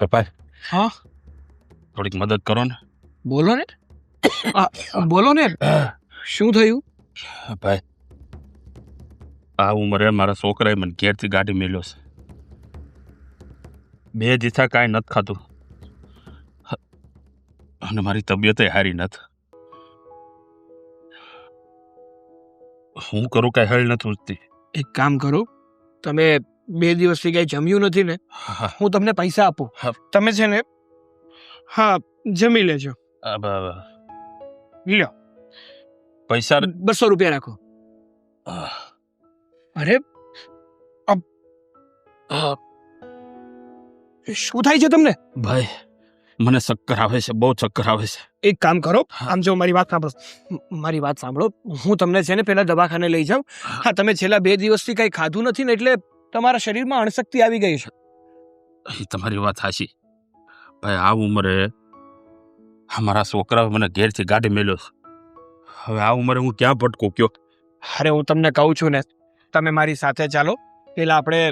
કપાય હા થોડીક મદદ કરો ને. બોલો ને બોલો ને શું થયું? ભાઈ આ ઉંમરે મારા છોકરાએ મને ઘેરથી ગાડી મેલ્યો છે. 2 દિવસથી કાંઈ નથી ખાતું અને મારી તબિયતે હારી નથી. હું કરું કાંઈ હળ નથી ઉઠતી. એક કામ કરો, તમે 2 દિવસથી કઈ જમ્યું નથી ને, હું તમને પૈસા આપું, હા. તમે છે ને હા જમી લેજો. લ્યો પૈસા 200 રૂપિયા રાખો. અરે શું થાય છે તમને? ભાઈ મને ચક્કર આવે છે, બહુ ચક્કર આવે છે. એક કામ કરો, હા. આમ જો મારી વાત સાંભળો, હું તમને છે ને પેલા દવાખાને લઈ જાઉં. હા, તમે છેલ્લા 2 દિવસથી કઈ ખાધું નથી ને, એટલે તમારા શરીરમાં અણશક્તિ આવી ગઈ છે. એ તમારી વાત સાચી. ભાઈ આ ઉંમરે મારા છોકરાએ મને ઘેરથી ગાડી મેલ્યો છે. હવે આ ઉંમરે હું ક્યાં ભટકું કયો? અરે હું તમને કહું છું ને, તમે મારી સાથે ચાલો, પેલા આપણે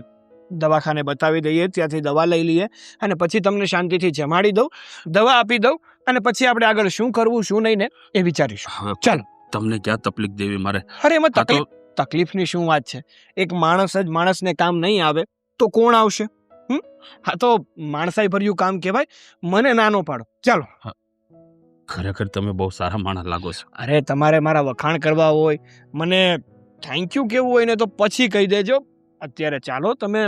દવાખાને બતાવી દઈએ, ત્યાંથી દવા લઈ લઈએ અને પછી તમને શાંતિથી જમાડી દઉં, દવા આપી દઉં અને પછી આપણે આગળ શું કરવું શું નહીં ને એ વિચારીશું. હવે ચાલો. તમને ક્યાં તકલીફ દેવી મારે? અરે એમાં આ તો તકલીફની શું વાત છે? એક માણસ જ માણસને કામ નહીં આવે તો કોણ આવશે? હા તો માણસાઈ ભર્યું કામ કહેવાય. મને નાનો પાડો. ચાલો. ખરેખર તમે બહુ સારા માણસ લાગો છો. અરે તમારે મારા વખાણ કરવા હોય, મને થેન્ક યુ કેવું હોય ને તો પછી કહી દેજો. અત્યારે ચાલો. તમે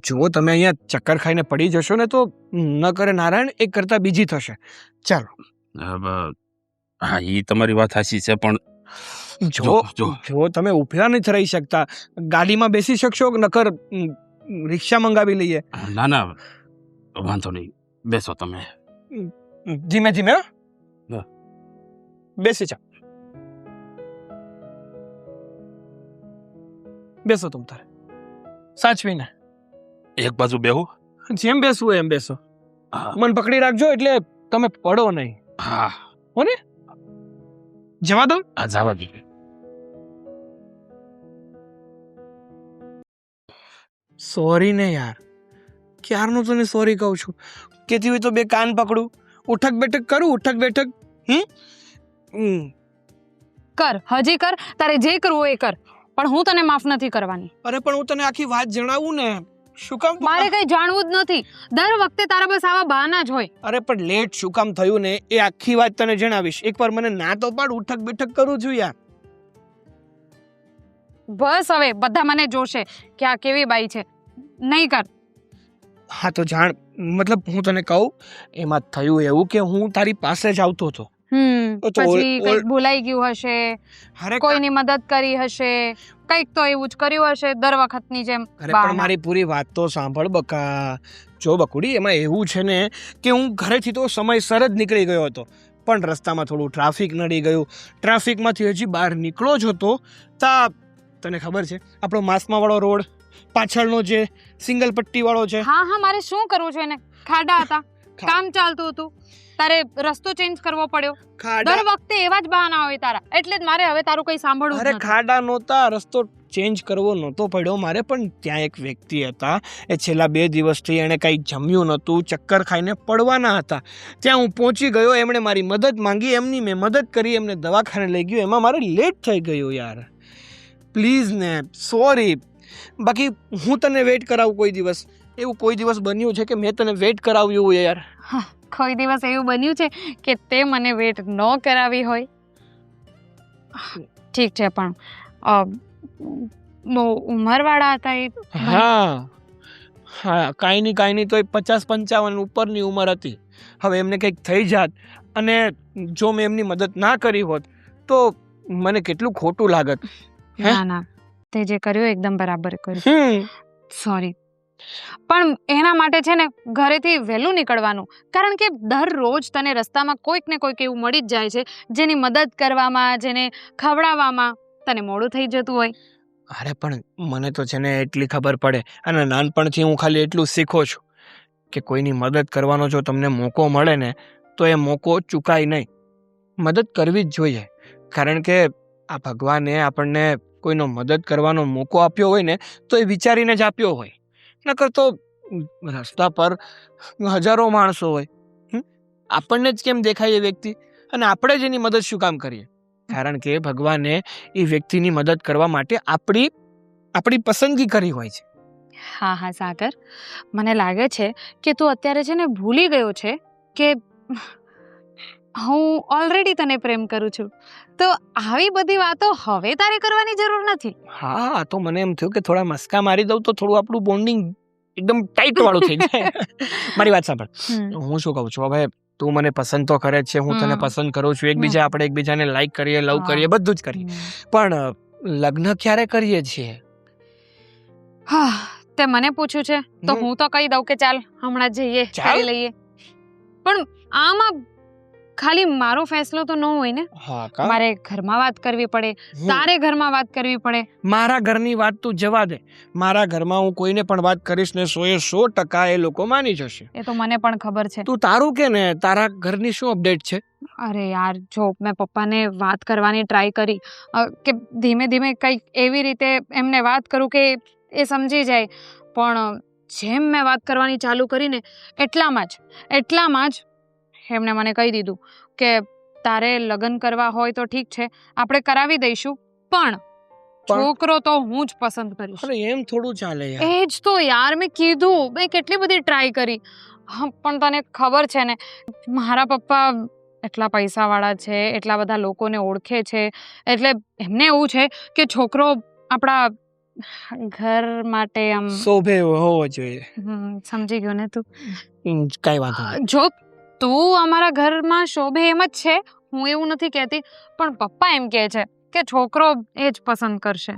જો તમે અહીંયા ચક્કર ખાઈને પડી જશો ને તો ન કરે નારાયણ એક કરતા બીજી થશે. ચાલો. હા એ તમારી વાત સાચી છે, પણ જો તમે ઉભા નથી રહી શકતા, ગાડીમાં બેસી શકશો? નકર રિક્ષા મંગાવી લઈએ. ના ના વાંધો નહીં, બેસો તમે. ધીમે ધીમે. હા. બેસી જા. બેસો તમ તારે સાચવીને. એક બાજુ બેહું? જેમ બેસવું હોય એમ બેસો. હા. મન પકડી રાખજો એટલે તમે પડો નહીં. હા હોને? જવા દો. આ જવા દે. સોરી ને યાર, ક્યારનું તને સોરી કહું છું. કેતી હોય તો 2 કાન પકડું, ઉઠક બેઠક કરું, ઉઠક બેઠક. કર, હજી કર, તારે જે કરવું હોય એ કર, પણ હું તને માફ નથી કરવાની. અરે પણ હું તને આખી વાત જણાવું ને, શું કામ મારે કઈ જાણવું જ નથી. દર વખતે તારા બસ આવા બહાના જ હોય. અરે પણ લેટ શું કામ થયું ને એ આખી વાત તને જણાવીશ. એકવાર મને ના તો પાડ, ઉઠક બેઠક કરું છું યાર. બસ હવે બધા મને જોશે કે આ કેવી બાઈ છે. નહીં કર. હા તો જાણ, મતલબ હું તને કહું, એમાં થયું એવું કે હું તારી પાસે જ આવતો હતો. તો પછી કઈક ભૂલાઈ ગયું હશે, અરે કોઈની મદદ કરી હશે, કઈક તો એવું જ કર્યું હશે દર વખતની જેમ. અરે પણ મારી પૂરી વાત તો સાંભળ બકા. જો બકુડી, એમાં એવું છે ને કે હું ઘરેથી તો સમયસર જ નીકળી ગયો હતો, પણ રસ્તામાં થોડું ટ્રાફિક નડી ગયું. ટ્રાફિકમાંથી હજી બહાર નીકળો જ હતો તા તને ખબર છે આપણો માસમા વાળો રોડ પાછળનો જે સિંગલ પટ્ટી વાળો છે. હા હા, મારે શું કરવું છે એને? ખાડા હતા, કામ ચાલતું હતું, તારે રસ્તો ચેન્જ કરવો પડ્યો. દર વખતે એવા જ બહાના હોય તારા, એટલે જ મારે હવે તારું કઈ સાંભળવું અરે નથી. ખાડા નહોતા, રસ્તો ચેન્જ કરવો નહોતો પડ્યો મારે, પણ ત્યાં એક વ્યક્તિ હતા, એ છેલ્લા 2 દિવસથી એણે કંઈ જમ્યું નહોતું, ચક્કર ખાઈને પડવાના હતા. ત્યાં હું પહોંચી ગયો, એમણે મારી મદદ માંગી, એમની મેં મદદ કરી, એમને દવાખાને લઈ ગયો. એમાં મારે લેટ થઈ ગયું યાર. પ્લીઝ ને, સોરી. બાકી હું તને વેઇટ કરાવું કોઈ દિવસ? એવું કોઈ દિવસ બન્યું છે કે મેં તને વેઇટ કરાવ્યું હોય યાર? કોઈ દિવસ એવું બન્યું છે કે તે મને વેટ ન કરાવી હોય? ઠીક છે, પણ બહુ ઉંમરવાળા હતા એ? હા, કાંઈ નહીં તો 50-55 ઉપરની ઉંમર હતી. હવે એમને કંઈક થઈ જાત અને જો મેં એમની મદદ ના કરી હોત તો મને કેટલું ખોટું લાગત. ના ના, તે જે કર્યું એકદમ બરાબર કર્યું. સોરી. પણ એના માટે છે ને ઘરેથી વહેલું નીકળવાનું, કારણ કે દરરોજ તને રસ્તામાં કોઈક ને કોઈક એવું મળી જ જાય છે જેની મદદ કરવામાં, જેને ખવડાવવામાં તને મોડું થઈ જતું હોય. અરે પણ મને તો છે ને એટલી ખબર પડે, અને નાનપણથી હું ખાલી એટલું શીખો છું કે કોઈની મદદ કરવાનો જો તમને મોકો મળે ને તો એ મોકો ચૂકાય નહીં. મદદ કરવી જ જોઈએ, કારણ કે આ ભગવાને આપણને કોઈનો મદદ કરવાનો મોકો આપ્યો હોય ને તો એ વિચારીને જ આપ્યો હોય. નકર તો રસ્તા પર હજારો માણસો હોય, આપણને જ કેમ દેખાય એ વ્યક્તિ, અને આપણે જ એની મદદ શું કામ કરીએ? કારણ કે ભગવાને એ વ્યક્તિની મદદ કરવા માટે આપણી પસંદગી કરી હોય છે. હા હા સાગર, મને લાગે છે કે તું અત્યારે છે ને ભૂલી ગયો છે કે હું ઓલરેડી તને પ્રેમ કરું છું, તો આવી બધી વાતો હવે તારે કરવાની જરૂર નથી. હા, તો મને એમ થયું કે થોડા મસ્કા મારી દઉં તો થોડું આપણું બોન્ડિંગ એકદમ ટાઈટ વાળું થઈ જાય. મારી વાત સાંભળ, હું શું કહું છું, હવે તું મને પસંદ તો કરે છે, હું તને પસંદ કરું છું, આપણે એકબીજાને લાઈક કરીએ, લવ કરીએ, બધું જ કરીએ, પણ લગ્ન ક્યારે કરીએ છીએ? હા, તે મને પૂછ્યું છે તો હું તો કહી દઉં કે ચાલ હમણાં જઈએ, કરી લઈએ. પણ આમાં ખાલી મારો ફેસલો તો ન હોય ને. મારે ઘરમાં વાત કરવી પડે, તારે ઘરમાં વાત કરવી પડે. મારા ઘરની વાત તું જવા દે, મારા ઘરમાં હું કોઈને પણ વાત કરીશ ને 100% એ લોકો માની જશે. એ તો મને પણ ખબર છે. તું તારું કે ને, તારા ઘરની શું અપડેટ છે? અરે યાર, જો મેં પપ્પાને વાત કરવાની ટ્રાય કરી કે ધીમે ધીમે કંઈક એવી રીતે એમને વાત કરું કે એ સમજી જાય, પણ જેમ મેં વાત કરવાની ચાલુ કરીને એટલામાં જ એમણે મને કહી દીધું કે તારે લગ્ન કરવા હોય તો ઠીક છે, આપણે કરાવી દઈશું, પણ છોકરો તો હું જ પસંદ કરીશ. અરે એમ થોડું ચાલે યાર. એ જ તો યાર, મેં કીધું, મેં કેટલી બધી ટ્રાય કરી, પણ તને ખબર છે ને મારા પપ્પા એટલા પૈસાવાળા છે, એટલા બધા લોકોને ઓળખે છે, એટલે એમને એવું છે કે છોકરો આપણા ઘર માટે આમ શોભે હોવો જોઈએ. સમજી ગયો ને તું? કઈ વાંધો નહીં. જો તું અમારા ઘરમાં શોભે એમ જ છે, હું એવું નથી કહેતી, પણ પપ્પા એમ કહે છે કે છોકરો એ જ પસંદ કરશે.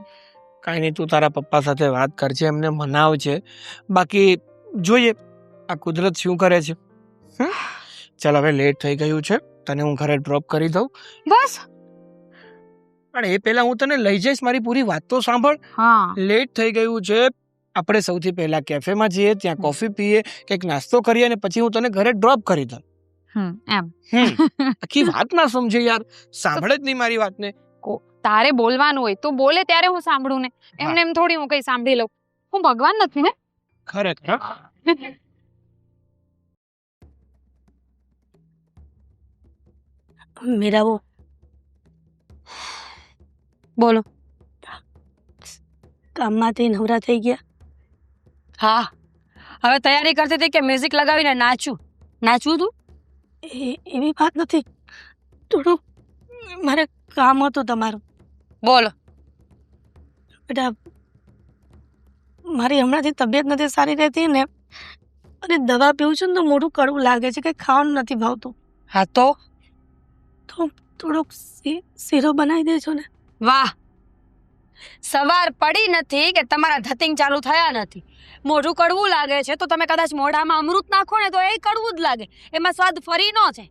કાંઈ નહીં, તું તારા પપ્પા સાથે વાત કરજે, એમને મનાવજે, બાકી જોઈએ આ કુદરત શું કરે છે. ચાલ, હવે લેટ થઈ ગયું છે, તને હું ઘરે ડ્રોપ કરી દઉં. બસ, પણ એ પહેલા હું તને લઈ જઈશ, મારી પૂરી વાત તો સાંભળ. હા, લેટ થઈ ગયું છે, આપણે સૌથી પહેલા કેફેમાં જઈએ, ત્યાં કોફી પીએ, કંઈક નાસ્તો કરીએ, અને પછી હું તને ઘરે ડ્રોપ કરી દઉં. એમ આખી વાત ના સમજે યાર, સાંભળે જ નહીં મારી વાતને. તારે બોલવાનું હોય તો બોલે ત્યારે હું સાંભળું ને, એમને એમ થોડી હું કઈ સાંભળી લઉં. હું ભગવાન નથી ને. ખરેખર. મીરાબો, બોલો. કામમાંથી નવરા થઈ ગયા? હા, હવે તૈયારી કરતી હતી કે મ્યુઝિક લગાવીને નાચવું તું. એવી વાત નથી, થોડું મારે કામ હતું તમારું. બોલો. બેટા, મારી હમણાંથી તબિયત નથી સારી રહેતી ને, અને દવા પીવું છું ને તો મોઢું કડવું લાગે છે, કંઈ ખાવાનું નથી ભાવતું. હા તો થોડુંક શીરો બનાવી દેજો ને. વાહ, સવાર પડી નથી કે તમારા ધતિંગ ચાલુ થયા નથી. મોઢું કડવું લાગે છે તો તમે કદાચ મોઢામાં અમૃત નાખો ને તો એ કડવું જ લાગે, એમાં સ્વાદ ફરી નો છે.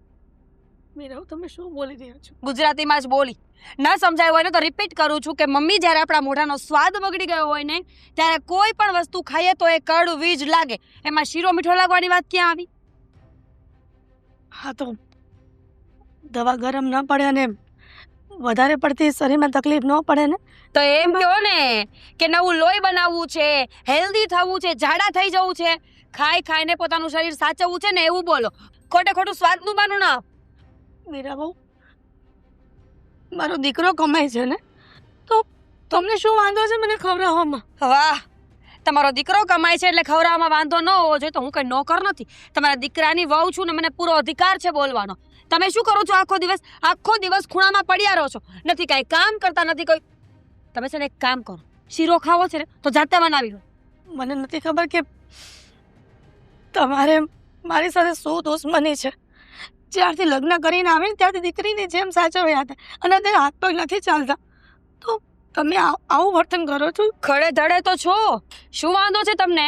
મીરા, તમે શું બોલી રહ્યા છો? ગુજરાતીમાં જ બોલી. ન સમજાયું હોય ને તો રિપીટ કરું છું કે મમ્મી, જ્યારે આપણા મોઢાનો સ્વાદ બગડી ગયો હોય ને, ત્યારે કોઈ પણ વસ્તુ ખાઈએ તો એ કડવી જ લાગે. એમાં શીરો મીઠો લાગવાની વાત ક્યાં આવી? હા, તો દવા ગરમ ન પડે અને વધારે પડતી શરીરમાં તકલીફ ન પડે ને, તો એમ કહો ને કે નવું લોહી બનાવવું છે, હેલ્ધી થવું છે, જાડા થઈ જવું છે, ખાઈને પોતાનું શરીર સાચવવું છે ને, એવું બોલો. ખોટું સ્વાદનું બાનું ના. મીરા બહુ, મારો દીકરો કમાય છે ને, તો તમને શું વાંધો છે મને ખવડાવવામાં? વાહ, તમારો દીકરો કમાય છે એટલે ખવડાવવામાં વાંધો ન હોવો જોઈએ. તો હું કઈ નોકર નથી, તમારા દીકરાની વહુ છું ને, મને પૂરો અધિકાર છે બોલવાનો. તમે શું કરો છો આખો દિવસ ખૂણામાં પડ્યા રહો છો, નથી કાંઈ કામ કરતા, નથી કોઈ. તમે છે ને એક કામ કરો, શીરો ખાવો છે ને તો જાતે બનાવી લો. મને નથી ખબર કે તમારે મારી સાથે શું દુશ્મની છે. જ્યારથી લગ્ન કરીને આવીને ત્યારથી દીકરીની જેમ સાચવ્યા હતા, અને અત્યારે હાથ પગ નથી ચાલતા, તો તમે આવું વર્તન કરો છો. ખડે ધડે તો છો, શું વાંધો છે તમને?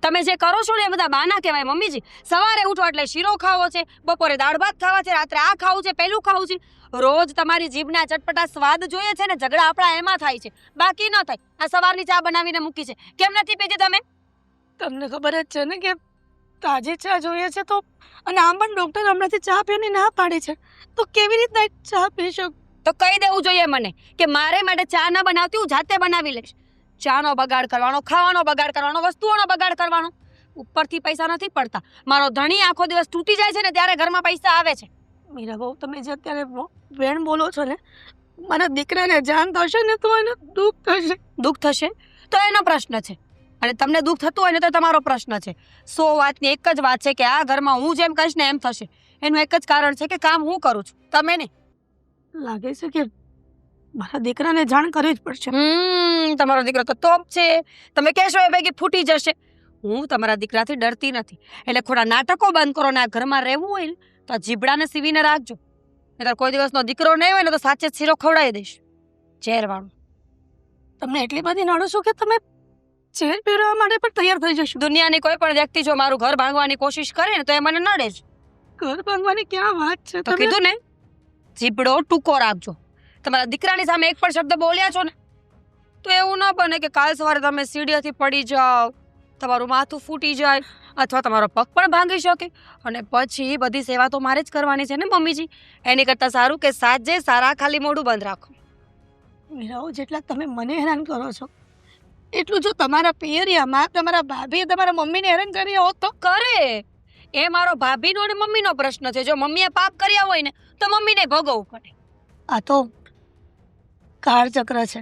તમે જે કરો છો ને એ બધા બાના કહેવાય. મમ્મીજી, સવારે ઉઠો એટલે શીરો ખાવો છે, બપોરે દાળ ભાત ખાવા છે, રાત્રે આ ખાવું છે, પેલું ખાવું છે. રોજ તમારી જીભના ચટપટા સ્વાદ જોઈએ છે ને, ઝઘડા આપણા એમાં થાય છે, બાકી ન થાય. આ સવારની ચા બનાવીને મૂકી છે, કેમ નથી પીધી તમે? તમને ખબર જ છે ને કે તાજી ચા જોઈએ છે, તો અને આમ પણ ડૉક્ટર હમણાંથી ચા પીવાની ના પાડી છે, તો કેવી રીતના ચા પી શકો? તો કહી દેવું જોઈએ મને કે મારે માટે ચા ન બનાવતી, હું જાતે બનાવી લઈશ. ચાનો બગાડ કરવાનો, ખાવાનો બગાડ કરવાનો, વસ્તુઓનો બગાડ કરવાનો. ઉપરથી પૈસા નથી પડતા. મારો ધણી આખો દિવસ તૂટી જાય છે ને ત્યારે ઘરમાં પૈસા આવે છે. મીરા બહુ તમે જે અત્યારે વેણ બોલો છો ને, મારા દીકરાને જાણ થશે ને તો એને દુઃખ થશે. દુઃખ થશે તો એનો પ્રશ્ન છે, અને તમને દુઃખ થતું હોય ને તો તમારો પ્રશ્ન છે. 100 વાતની એક જ વાત છે કે આ ઘરમાં હું જેમ કહીશ ને એમ થશે. એનું એક જ કારણ છે કે કામ હું કરું છું, તમે નહીં. લાગે છે કે મારા દીકરાને જાણ કરવી જ પડશે. તમારો દીકરો તો ટોપ છે. તમે કહેશો એ પૈકી ફૂટી જશે. હું તમારા દીકરાથી ડરતી નથી. એટલે ખોટા નાટકો બંધ કરો ને આ ઘરમાં રહેવું હોય ને તો આ જીબડાને સીવીને રાખજો. નહીંતર કોઈ દિવસનો દીકરો નહીં હોય ને તો સાચે જ શીરો ખવડાવી દઈશ, ઝેરવાળું. તમને એટલી બધી નડો છો કે તમે ઝેર પીવડાવવા માટે પણ તૈયાર થઈ જશો. દુનિયાની કોઈ પણ વ્યક્તિ જો મારું ઘર ભાંગવાની કોશિશ કરે ને તો એ મને નડે જ. ઘર ભાંગવાની ક્યાં વાત છે? તો કીધું ને, જીબડો ટૂંકો રાખજો. તમારા દીકરાની સામે એક પણ શબ્દ બોલ્યા છો ને તો એવું ન બને કે કાલ સવારે તમે સીડીએથી પડી જાઓ, તમારું માથું ફૂટી જાય અથવા તમારો પગ પણ ભાંગી શકે, અને પછી બધી સેવા તો મારે જ કરવાની છે ને મમ્મીજી. એની કરતાં સારું કે સાજે સારા ખાલી મોઢું બંધ રાખો. મીરાઓ, જેટલા તમે મને હેરાન કરો છો એટલું જો તમારા પિયરિયામાં તમારા ભાભીએ તમારા મમ્મીને હેરાન કર્યા હોત તો. કરે એ મારો ભાભીનો અને મમ્મીનો પ્રશ્ન છે. જો મમ્મીએ પાપ કર્યા હોય ને તો મમ્મીને ભોગવવું પડે. આ તો કાળચક્ર છે.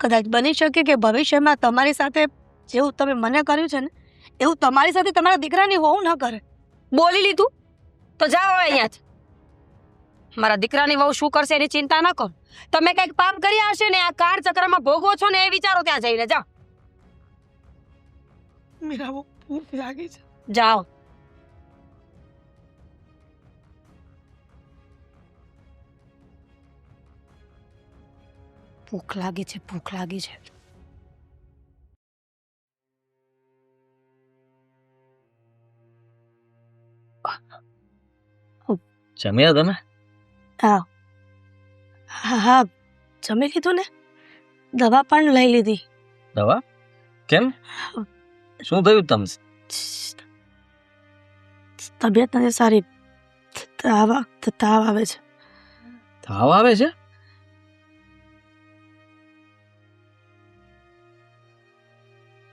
કદાચ બની શકે કે ભવિષ્યમાં તમારી સાથે જેવું તમે મને કર્યું છે ને એવું તમારી સાથે તમારા દીકરાની વહુ ન કરે. બોલી લીધું તો જાઓ હવે અહીંયાથી. મારા દીકરાની વહુ શું કરશે એની ચિંતા ન કરો. તમે કંઈક પાપ કર્યા હશે ને આ કાળ ચક્રમાં ભોગવો છો ને એ વિચારો ત્યાં જઈને. જાઓ મીરા, બહુ ભૂખ લાગી છે. જાઓ. ભૂખ લાગી છે, ભૂખ લાગી છે. જમ્યા તમે? હા હા, જમી લીધું ને, દવા પણ લઈ લીધી. દવા? કેમ, શું થયું તમને? તબિયત નથી સારી. તાવ આવે છે. તાવ આવે છે?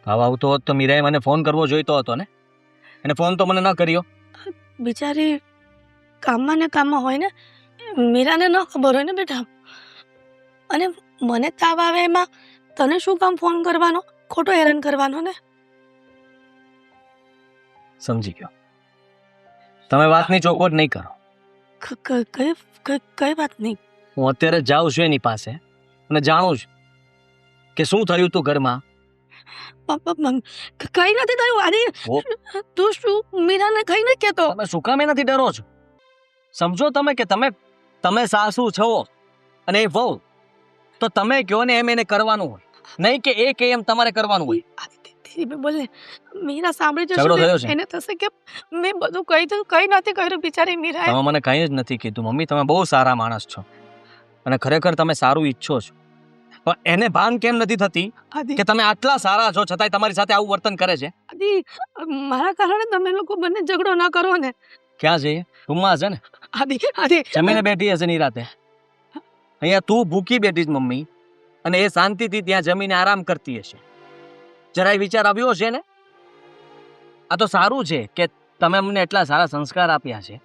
તાવ આવતો હોત તો મીરાએ મને ફોન કરવો જોઈતો હતો ને. એને ફોન તો મને ન કર્યો. બિચારી કામમાં ને કામમાં હોય ને, મીરાને ન ખબર હોય ને બેટા. અને મને તાવ આવે એમાં તને શું કામ ફોન કરવાનો, ખોટો હેરાન કરવાનો ને. સમજી ગયો. તમે વાતની ચોખવટ નહીં કરો. કઈ વાત નહીં? હું અત્યારે જાઉં છું એની પાસે અને જાણું છું કે શું થયું તું ઘરમાં. કઈ નથી થયું. આદિ, તું શું મીરાને કઈ નથી કહેતો? તમે શું કામ એનાથી ડરો છો? સમજો તમે કે તમે સાસુ છો અને એ વહુ, તો તમે કહો ને એમ એને કરવાનું હોય, નહીં કે એ કે એમ તમારે કરવાનું હોય. બોલે મીરા સાંભળી ઝઘડો થયો જશે છે? એને થશે કે મેં બધું કહી દીધું, કઈ નથી કર્યું બિચારી મીરા. તમે મને કંઈ જ નથી કીધું. મમ્મી, તમે બહુ સારા માણસ છો અને ખરેખર તમે સારું ઈચ્છો છો, પણ એને ભાન કેમ નથી થતી આદિ, કે તમે આટલા સારા છો છતાંય તમારી સાથે આવું વર્તન કરે છે? આદિ, મારા કારણે તમે લોકો બંને ઝઘડો ના કરો ને. ક્યાં જઈએ? રૂમમાં છે ને, આદિ જમીને બેઠી હશે નિરાતે. અહીંયા તું ભૂખી બેઠી છે મમ્મી, અને એ શાંતિથી ત્યાં જમીને આરામ કરતી હશે. જરાય વિચાર આવ્યો છે ને? આ તો સારું છે કે તમે અમને એટલા સારા સંસ્કાર આપ્યા છે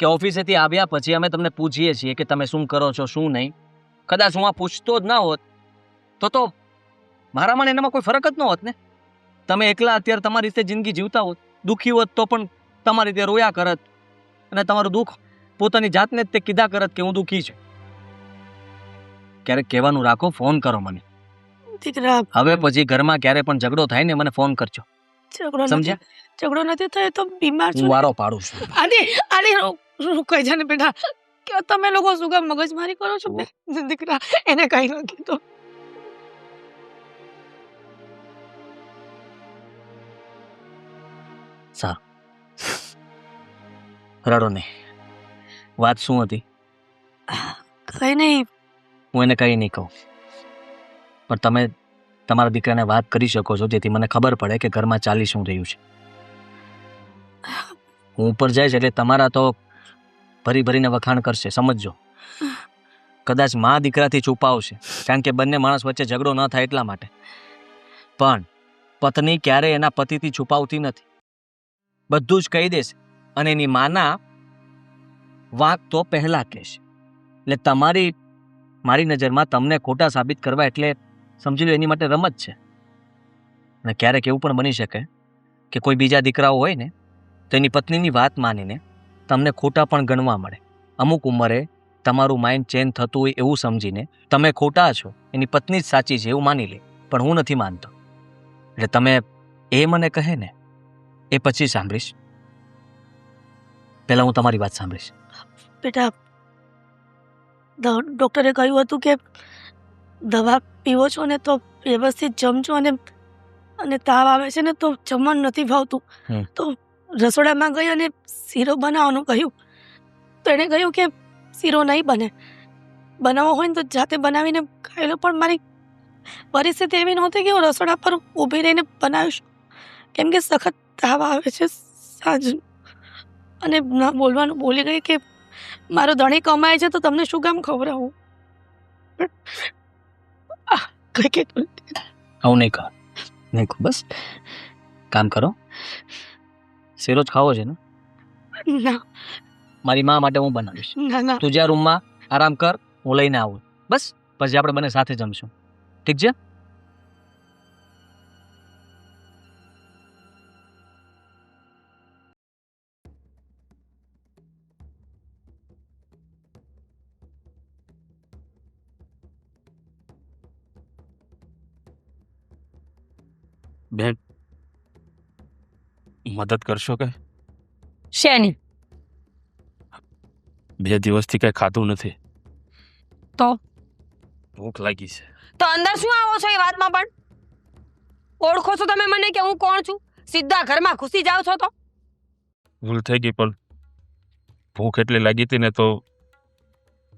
કે ઓફિસેથી આવ્યા પછી અમે તમને પૂછીએ છીએ કે તમે શું કરો છો શું નહીં. કદાચ હું આ પૂછતો જ ના હોત તો મારા મને એનામાં કોઈ ફરક જ ન હોત ને. તમે એકલા અત્યારે તમારી રીતે જિંદગી જીવતા હોત, દુઃખી હોત તો પણ તમારી રીતે રોયા કરત અને તમારું દુઃખ પોતાની જાતને જ તે કીધા કરત કે હું દુઃખી છું. ક્યારેક કહેવાનું રાખો, ફોન કરો મને. દીકરા, હવે પછી ઘરમાં ક્યારે પણ ઝઘડો થાય ને મને ફોન કરજો, સમજ્યા? ઝઘડો નથી થયો તો બીમાર હું છું. વારો પાડું છું. આદિ, કઈ જાને બેટા, કે તમે લોકો શું કામ મગજમારી કરો છો? દીકરા, એને કઈ ન કીધું. સારું, રડો નહીં. વાત શું હતી? કઈ નહીં. હું એને કંઈ નહીં કહું, પણ તમે તમારા દીકરાને વાત કરી શકો છો જેથી મને ખબર પડે કે ઘરમાં ચાલી શું રહ્યું છે. હું ઉપર જઈશ એટલે તમારા તો ભરી ભરીને વખાણ કરશે, સમજજો. કદાચ મા દીકરાથી છુપાવશે કારણ કે બંને માણસ વચ્ચે ઝઘડો ન થાય એટલા માટે, પણ પત્ની ક્યારે એના પતિથી છુપાવતી નથી, બધું જ કહી દેશે અને એની માના વાંક તો પહેલા કહેશે. એટલે મારી નજરમાં તમને ખોટા સાબિત કરવા એટલે સમજી લો એની માટે રમત છે. અને ક્યારેક એવું પણ બની શકે કે કોઈ બીજા દીકરાઓ હોય ને તો એની પત્નીની વાત માનીને તમને ખોટા પણ ગણવા મળે. અમુક ઉંમરે તમારું માઇન્ડ ચેન્જ થતું હોય એવું સમજીને તમે ખોટા છો, એની પત્ની જ સાચી છે એવું માની લે, પણ હું નથી માનતો. એટલે તમે એ મને કહે ને એ પછી સાંભળીશ, પહેલા હું તમારી વાત સાંભળીશ. બેટા, ડૉક્ટરે કહ્યું હતું કે દવા પીવો છો ને તો વ્યવસ્થિત જમજો, અને તાવ આવે છે ને તો જમવાનું નથી ભાવતું. તો રસોડામાં ગઈ અને શીરો બનાવવાનું કહ્યું, તો એણે કહ્યું કે શીરો નહીં બને, બનાવવો હોય ને તો જાતે બનાવીને ખાઈ લો. પણ મારી પરિસ્થિતિ એવી નહોતી કે હું રસોડા પર ઊભી રહીને બનાવીશ, કેમ કે સખત તાવ આવે છે સાંજ. અને ના બોલવાનું બોલી ગઈ કે મારો ધણી કમાય છે તો તમને શું કામ ખવડાવું. આવું નહીં કહો, બસ કામ કરો. શીરો જ ખાવો છે ને? ના મારી મા માટે હું બનાવીશ. ના તું જ્યાં રૂમમાં આરામ કર, હું લઈને આવું. બસ પછી આપણે બંને સાથે જમશું, ઠીક છે? બેન, મદદ કરશો કે? શેની? 2 દિવસથી કઈ ખાધું નથી. તો ભૂખ લાગી છે. તો અંદર શું આવો છો એ વાતમાં પણ? ઓળખો છો તમે મને કે હું કોણ છું? સીધા ઘરમાં ઘૂસી જાવ છો તો? ભૂલ થઈ ગઈ, પણ ભૂખ એટલી લાગી હતી ને તો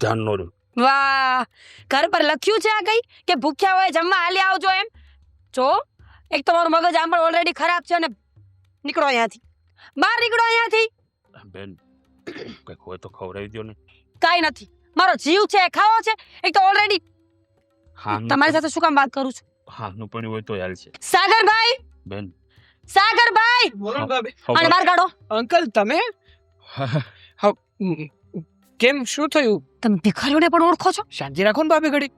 ધ્યાન ન રહ્યું. વાહ, ઘર પર લખ્યું છે આ કઈ કે ભૂખ્યા હોય જમવા હાલી આવજો એમ? જો એક તમારું મગજ આમ પણ ઓલરેડી ખરાબ છે, અને નીકળો અહીંયાથી, બહાર નીકળો અહીંયાથી. બેન, કઈક હોય તો ખવડાવી દો ને. કાઈ નથી, મારો જીવ છે, ખાવો છે. એક તો ઓલરેડી હા, તમારી સાથે શું કામ વાત કરું છું? હા નું પણ હોય તો હાલ છે. સાગરભાઈ, બેન, સાગરભાઈ, બોલો ભાભી. આને બહાર કાઢો. અંકલ તમે કેમ, શું થયું? તમે ભિખારીઓને પણ ઓળખો છો? શાંતિ રાખો ને ભાભી ઘડી.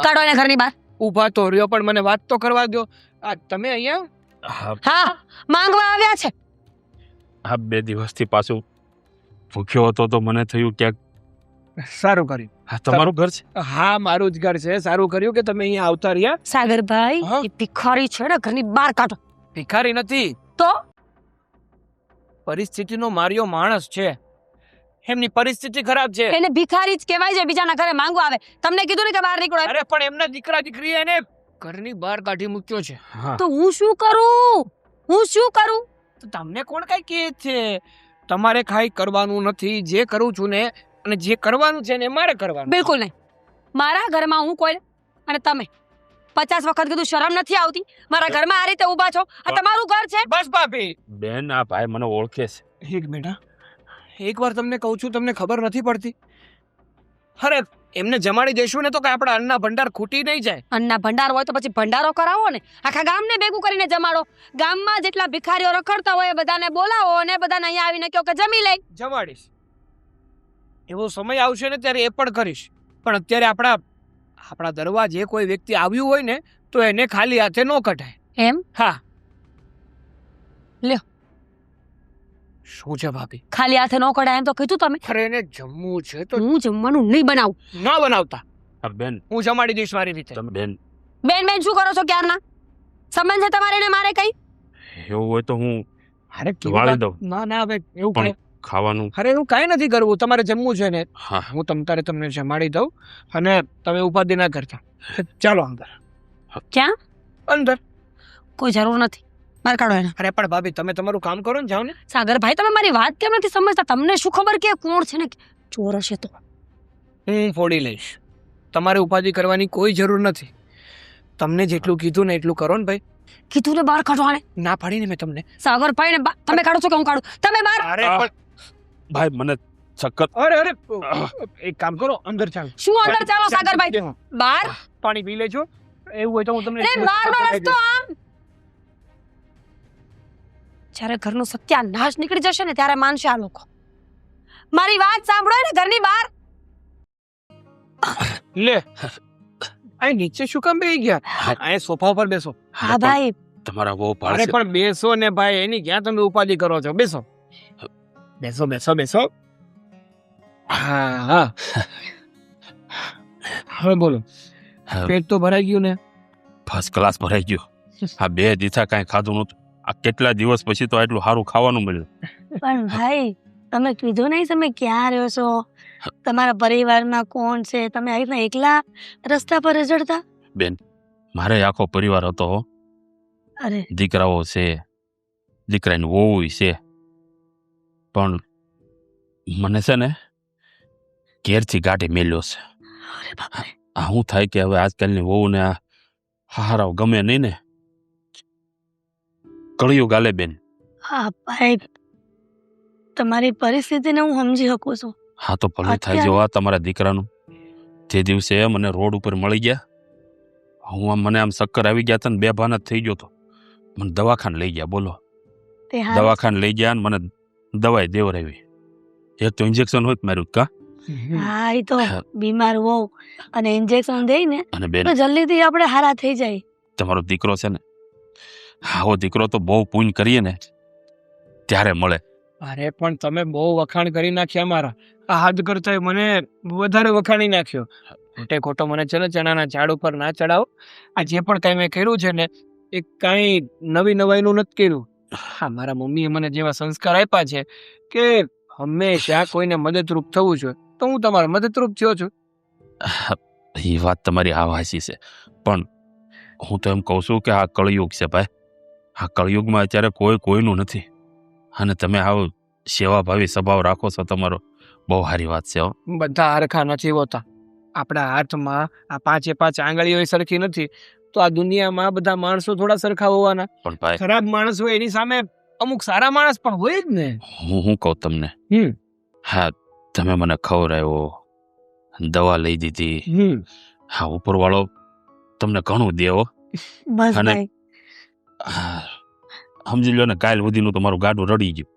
કાઢો એને ઘરની બહાર. ઊભા તો રહ્યો, પણ મને વાત તો કરવા દો. આ તમે અહીંયા? હા, માંગવા આવ્યા છે. આ 2 દિવસથી પાછું ભૂખ્યો હતો તો મને થયું ક્યાંક. સારું કર્યું. હા, તમારું ઘર છે? હા, મારું જ ઘર છે. સારું કર્યું કે તમે અહીંયા આવતા રહ્યા. સાગરભાઈ, હા? એ ભિખારી છે ને, ઘરની બહાર કાઢો. ભિખારી નથી, તો પરિસ્થિતિનો માર્યો માણસ છે. એમની પરિસ્થિતિ ખરાબ છે. એને ભિખારી જ કહેવાય છે, બીજાના ઘરે માંગવા આવે. તમને કીધું ને કે બહાર નીકળો એમ. અરે પણ એમના દીકરા દીકરી એને ઘરની બહાર કાઢી મૂક્યો છે. હા. તો હું શું કરું? તો તમને કોણ કઈ કહે છે? તમારે કાંઈ કરવાનું નથી. જે કરું છું ને, અને જે કરવાનું છે ને એ મારે કરવાનું. બિલકુલ નહીં. મારા ઘરમાં હું કોઈ, અને તમે 50 વખત કીધું, શરમ નથી આવતી? મારા ઘરમાં આ રીતે ઊભા છો. આ તમારું ઘર છે. બસ ભાભી, બેન, આ ભાઈ મને ઓળખે છે. એક મિનિટ. એકવાર તમને કહું છું, તમને ખબર નથી પડતી? અરે એમને જમાડી દેશું ને તો કે આપણા અન્નના ભંડાર ખૂટી નહીં જાય. અન્નના ભંડાર હોય તો પછી ભંડારો કરાવો ને. આખા ગામને ભેગું કરીને જમાડો. ગામમાં જેટલા ભિખારીઓ રખડતા હોય એ બધાને બોલાવો અને બધાને અહીંયા આવીને કહો કે જમી લે. જમાડીશ. એવો સમય આવશે ને ત્યારે એ પણ કરીશ. પણ અત્યારે આપણા દરવાજે કોઈ વ્યક્તિ આવ્યું હોય ને તો એને ખાલી હાથે ન કઢાય. એમ? હા. લ્યો. શું છે ભાભી? ખાલી હાથે નો કઢાય એમ તો કીધું તમે. અરે એને જમવું છે તો હું જમવાનું નહીં બનાવું. ન બનાવતા. હા બેન, હું જમાડી દઈશ મારી રીતે. તમે બેન, બેન શું કરો છો ક્યારના? સંબંધ છે તમારે ને મારે કઈ? એવું હોય તો હું અરે વાળી દઉં. ના હવે એવું પણ કાંઈ- ખાવાનું. અરે એવું કાંઈ નથી કરવું. તમારે જમવું છે ને, હા, હું તમને જમાડી દઉં અને તમે ઉપાધિ ના કરતા. ચાલો અંદર. ક્યાં? અંદર. કોઈ જરૂર નથી. બહાર કાઢો એને. અરે પણ ભાભી તમે તમારું કામ કરો ને, જાઓ ને. સાગરભાઈ, તમે મારી વાત કેમ નથી સમજતા? તમને શું ખબર કે કોણ છે ને? ચોર હશે તો? હું ફોડી લઈશ. તમારે ઉપાધિ કરવાની કોઈ જરૂર નથી. તમને જેટલું કીધું ને એટલું કરો ને ભાઈ. કીધું ને બહાર કાઢો આને. ના પાડીને મેં તમને. સાગરભાઈ ને તમે કાઢો છો કે હું કાઢું? તમે બહાર. અરે પણ ભાઈ મને ચક્કર. અરે એક કામ કરો, અંદર ચાલો. શું અંદર ચાલો સાગરભાઈ? બહાર. પાણી પી લેજો. એવું હોય તો હું તમને અરે બહારનો રસ્તો આમ. જ્યારે ઘરનું સત્યાનાશ નીકળી જશે ને ત્યારે માનશે આ લોકો. મારી વાત સાંભળો ને ઘરની બહાર. લે અહીં નીચે શું કામ બેસી ગયા? અહીં સોફા ઉપર બેસો. હા ભાઈ, તમારા બહુ અરે ભાડે પણ બેસો ને ભાઈ, એની ક્યાં તમે ઉપાધિ કરો છો? બેસો બેસો બેસો બેસો. હા હા, હવે બોલો. પેટ તો ભરાઈ ગયું ને? ફર્સ્ટ ક્લાસ ભરાઈ ગયો. આ 2 દીથા કાંઈ ખાધું નહોતું. આ કેટલા દિવસ પછી તો આટલું સારું ખાવાનું મળ્યું. પણ ભાઈ તમે કીધું નહીં તમે ક્યાં રહ્યો છો, તમારા પરિવારમાં કોણ છે, તમે આવી રીતના એકલા રસ્તા પર રઝળતા? બેન, મારે આખો પરિવાર હતો હો. અરે દીકરાઓ છે, દીકરાની વહુ છે, પણ મને છે ને ઘેરથી ગાડી મેલ્યો છે. અરે બાપરે. આ શું થાય કે હવે આજકાલની વહુને આ હારાવ ગમે નહીં ને. કળિયુગ ગાલે બેન. હા ભાઈ, તમારી પરિસ્થિતિને હું સમજી શકું છું. હા તો ભલું થાય જો આ તમારા દીકરાનું. તે દિવસે મને રોડ ઉપર મળી ગયા. મને આમ ચક્કર આવી ગયા હતા ને બેભાન જ થઈ ગયો તો. મને દવાખાને લઈ ગયા. બોલો, તે હા દવાખાને લઈ ગયા ને મને દવાઈ દેવરાવી. એક તો ઇન્જેક્શન હોય માર્યું કા. હા, એ તો બીમાર હોવ અને ઇન્જેક્શન દઈ ને અને બેન, તો જલ્દીથી આપણે હારા થઈ જાય. તમારો દીકરો છે ને, આવો દીકરો તો બહુ પુણ્ય કરીએ ને ત્યારે મળે. અરે પણ તમે બહુ વખાણ કરી નાખ્યા મારા. આ હાથ કરતા મને વધારે વખાણી નાખ્યો. ખોટે ખોટો મને છે ને ચણાના ઝાડ ઉપર ના ચડાવો. આ જે પણ કાંઈ મેં કર્યું છે ને એ કાંઈ નવી નવાઈનું નથી કર્યું. હા, મારા મમ્મીએ મને જેવા સંસ્કાર આપ્યા છે કે હંમેશા કોઈને મદદરૂપ થવું જોઈએ, તો હું તમારો મદદરૂપ થયો છું. એ વાત તમારી આવાસી છે, પણ હું તો એમ કહું છું કે આ કળયુગ છે ભાઈ. આ કળયુગમાં અત્યારે કોઈ કોઈનું નથી. અને તમે આવો સેવાભાવી સ્વભાવ રાખો છો, તમારો બહુ સારી વાત છે. બધા હરખા નથી હોતા. આપણા હાથમાં આ 5 આંગળીઓ સરખી નથી, તો આ દુનિયામાં બધા માણસો થોડા સરખા હોવાના. પણ ભાઈ, ખરાબ માણસ હોય એની સામે અમુક સારા માણસ પણ હોય જ ને. હું કહું તમને, હા તમે મને ખવડાવ્યો, દવા લઈ દીધી. હા, ઉપરવાળો તમને ઘણું દેવો. બસ અને ભાઈ, સમજી લો ને કાલ સુધીનું તમારું ગાડું રડી ગયું.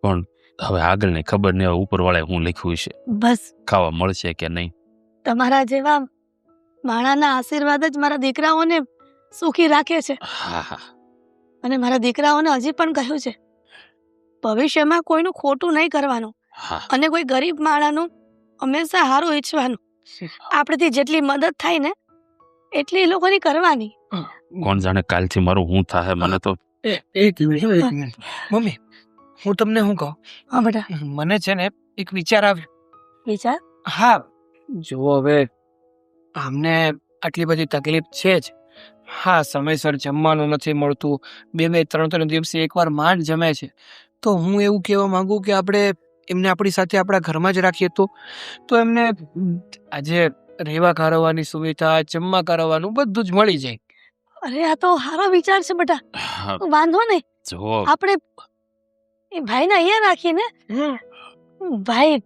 પણ હવે આગળની ખબર નહીં, હવે ઉપરવાળાએ હું લખ્યું છે, બસ ખાવા મળશે કે નહીં. તમારા જેવા માણાના આશીર્વાદ જ મારા દીકરાઓને સુખી રાખે છે. હા હા, અને મારા દીકરાઓને હજી પણ કહ્યું છે ભવિષ્યમાં કોઈનું ખોટું નહીં કરવાનું હા. અને કોઈ ગરીબ માણાનું હંમેશા સારું ઈચ્છવાનું. આપણેથી જેટલી મદદ થાય ને એટલી એ લોકોની કરવાની. કોણ જાણે કાલથી મારું હું થાય. મને તો એક મિનિટ મમ્મી, હું તમને શું કહું? હા બેટા, મને છે ને એક વિચાર આવ્યો. વિચાર. હા, જુઓ હવે આમને આટલી બધી તકલીફ છે જ. હા, સમયસર જમવાનું નથી મળતું, 2-3 દિવસે એકવાર માંડ જમે છે. તો હું એવું કહેવા માંગુ કે આપણે એમને આપણી સાથે આપણા ઘરમાં જ રાખીએ તો એમને આજે રહેવા કરવાની સુવિધા, જમવા કરવાનું બધું જ મળી જાય. અરે આ તો સારો વિચાર છે બેટા. હા, વાંધો નહીં, જો આપણે એ ભાઈને અહીંયા રાખીએ ને. ભાઈ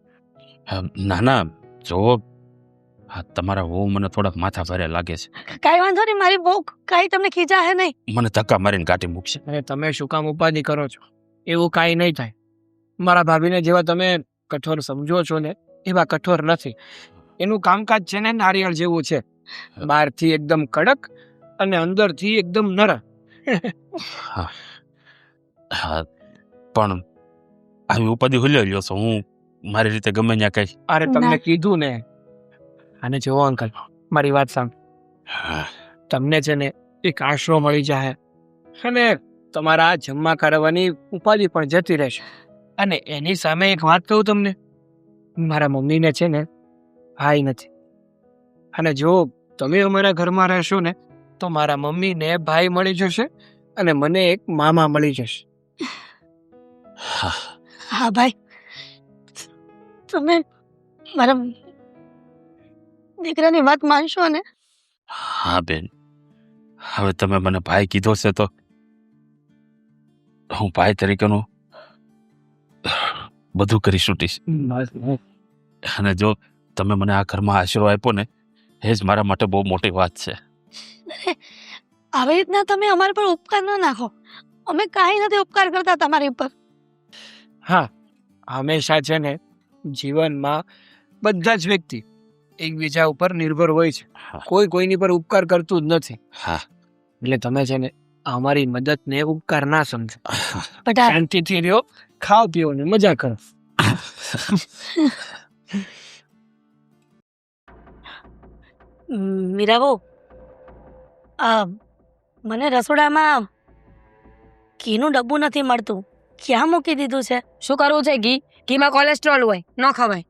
ના ના, જો હા તમારા વહુ મને થોડાક માથા ભારે લાગે છે. કાંઈ વાંધો નહીં, મારી બહુ કાંઈ તમને ખીજા હે નહીં. મને ધક્કા મારીને કાઢી મૂકશે. અરે તમે શું કામ ઉપાધિ કરો છો? એવું કાંઈ નહીં થાય. મારા ભાભીને જેવા તમે કઠોર સમજો છો ને એવા કઠોર નથી. એનું કામકાજ છે ને નારિયેળ જેવું છે, બહારથી એકદમ કડક અને અંદરથી એકદમ નરમ. હા હા, પણ આવી ઉપાધિ હુલ્યો લ્યો છો. હું મારી રીતે ગમે ત્યાં કઈ. અરે તમને ના. કીધું ને. અને જુઓ અંકલ, મારી વાત સાંભળો. હા, તમને છે ને એક આશરો મળી જાય અને તમારા આ જમવા કરવાની ઉપાધિ પણ જતી રહેશે. અને એની સામે એક વાત કહું તમને, મારા મમ્મીને છે ને ભાઈ નથી. અને જો તમે અમારા ઘરમાં રહેશો ને તો મારા મમ્મીને ભાઈ મળી જશે અને મને એક મામા મળી જશે. હા, હા ભાઈ, તમે મારા દીકરાની વાત માનશો ને? હા બેન, હવે તમે મને ભાઈ કીધો છે તો હું ભાઈ તરીકેનું બધું કરી છૂટીશ. અને જો તમે મને આ ઘરમાં આશરો આપ્યો ને એ જ મારા માટે બહુ મોટી વાત છે. આવી રીતના તમે અમારા પર ઉપકાર ન નાખો. અમે કાંઈ નથી ઉપકાર કરતા તમારી ઉપર. હા, હંમેશા છે ને જીવનમાં બધા જ વ્યક્તિ એકબીજા ઉપર નિર્ભર હોય છે. હા. કોઈ કોઈની પર ઉપકાર કરતું જ નથી. હા. એટલે તમે છે ને અમારી મદદને ઉપકાર ના સમજો. બેટા શાંતિથી રહ્યો, ખાઓ પીઓ ને મજા કરો. મીરાબો, મને રસોડામાં ઘીનું ડબ્બું નથી મળતું. ક્યાં મૂકી દીધું છે? શું કરવું છે? ઘીમાં કોલેસ્ટ્રોલ હોય, ન ખવાય.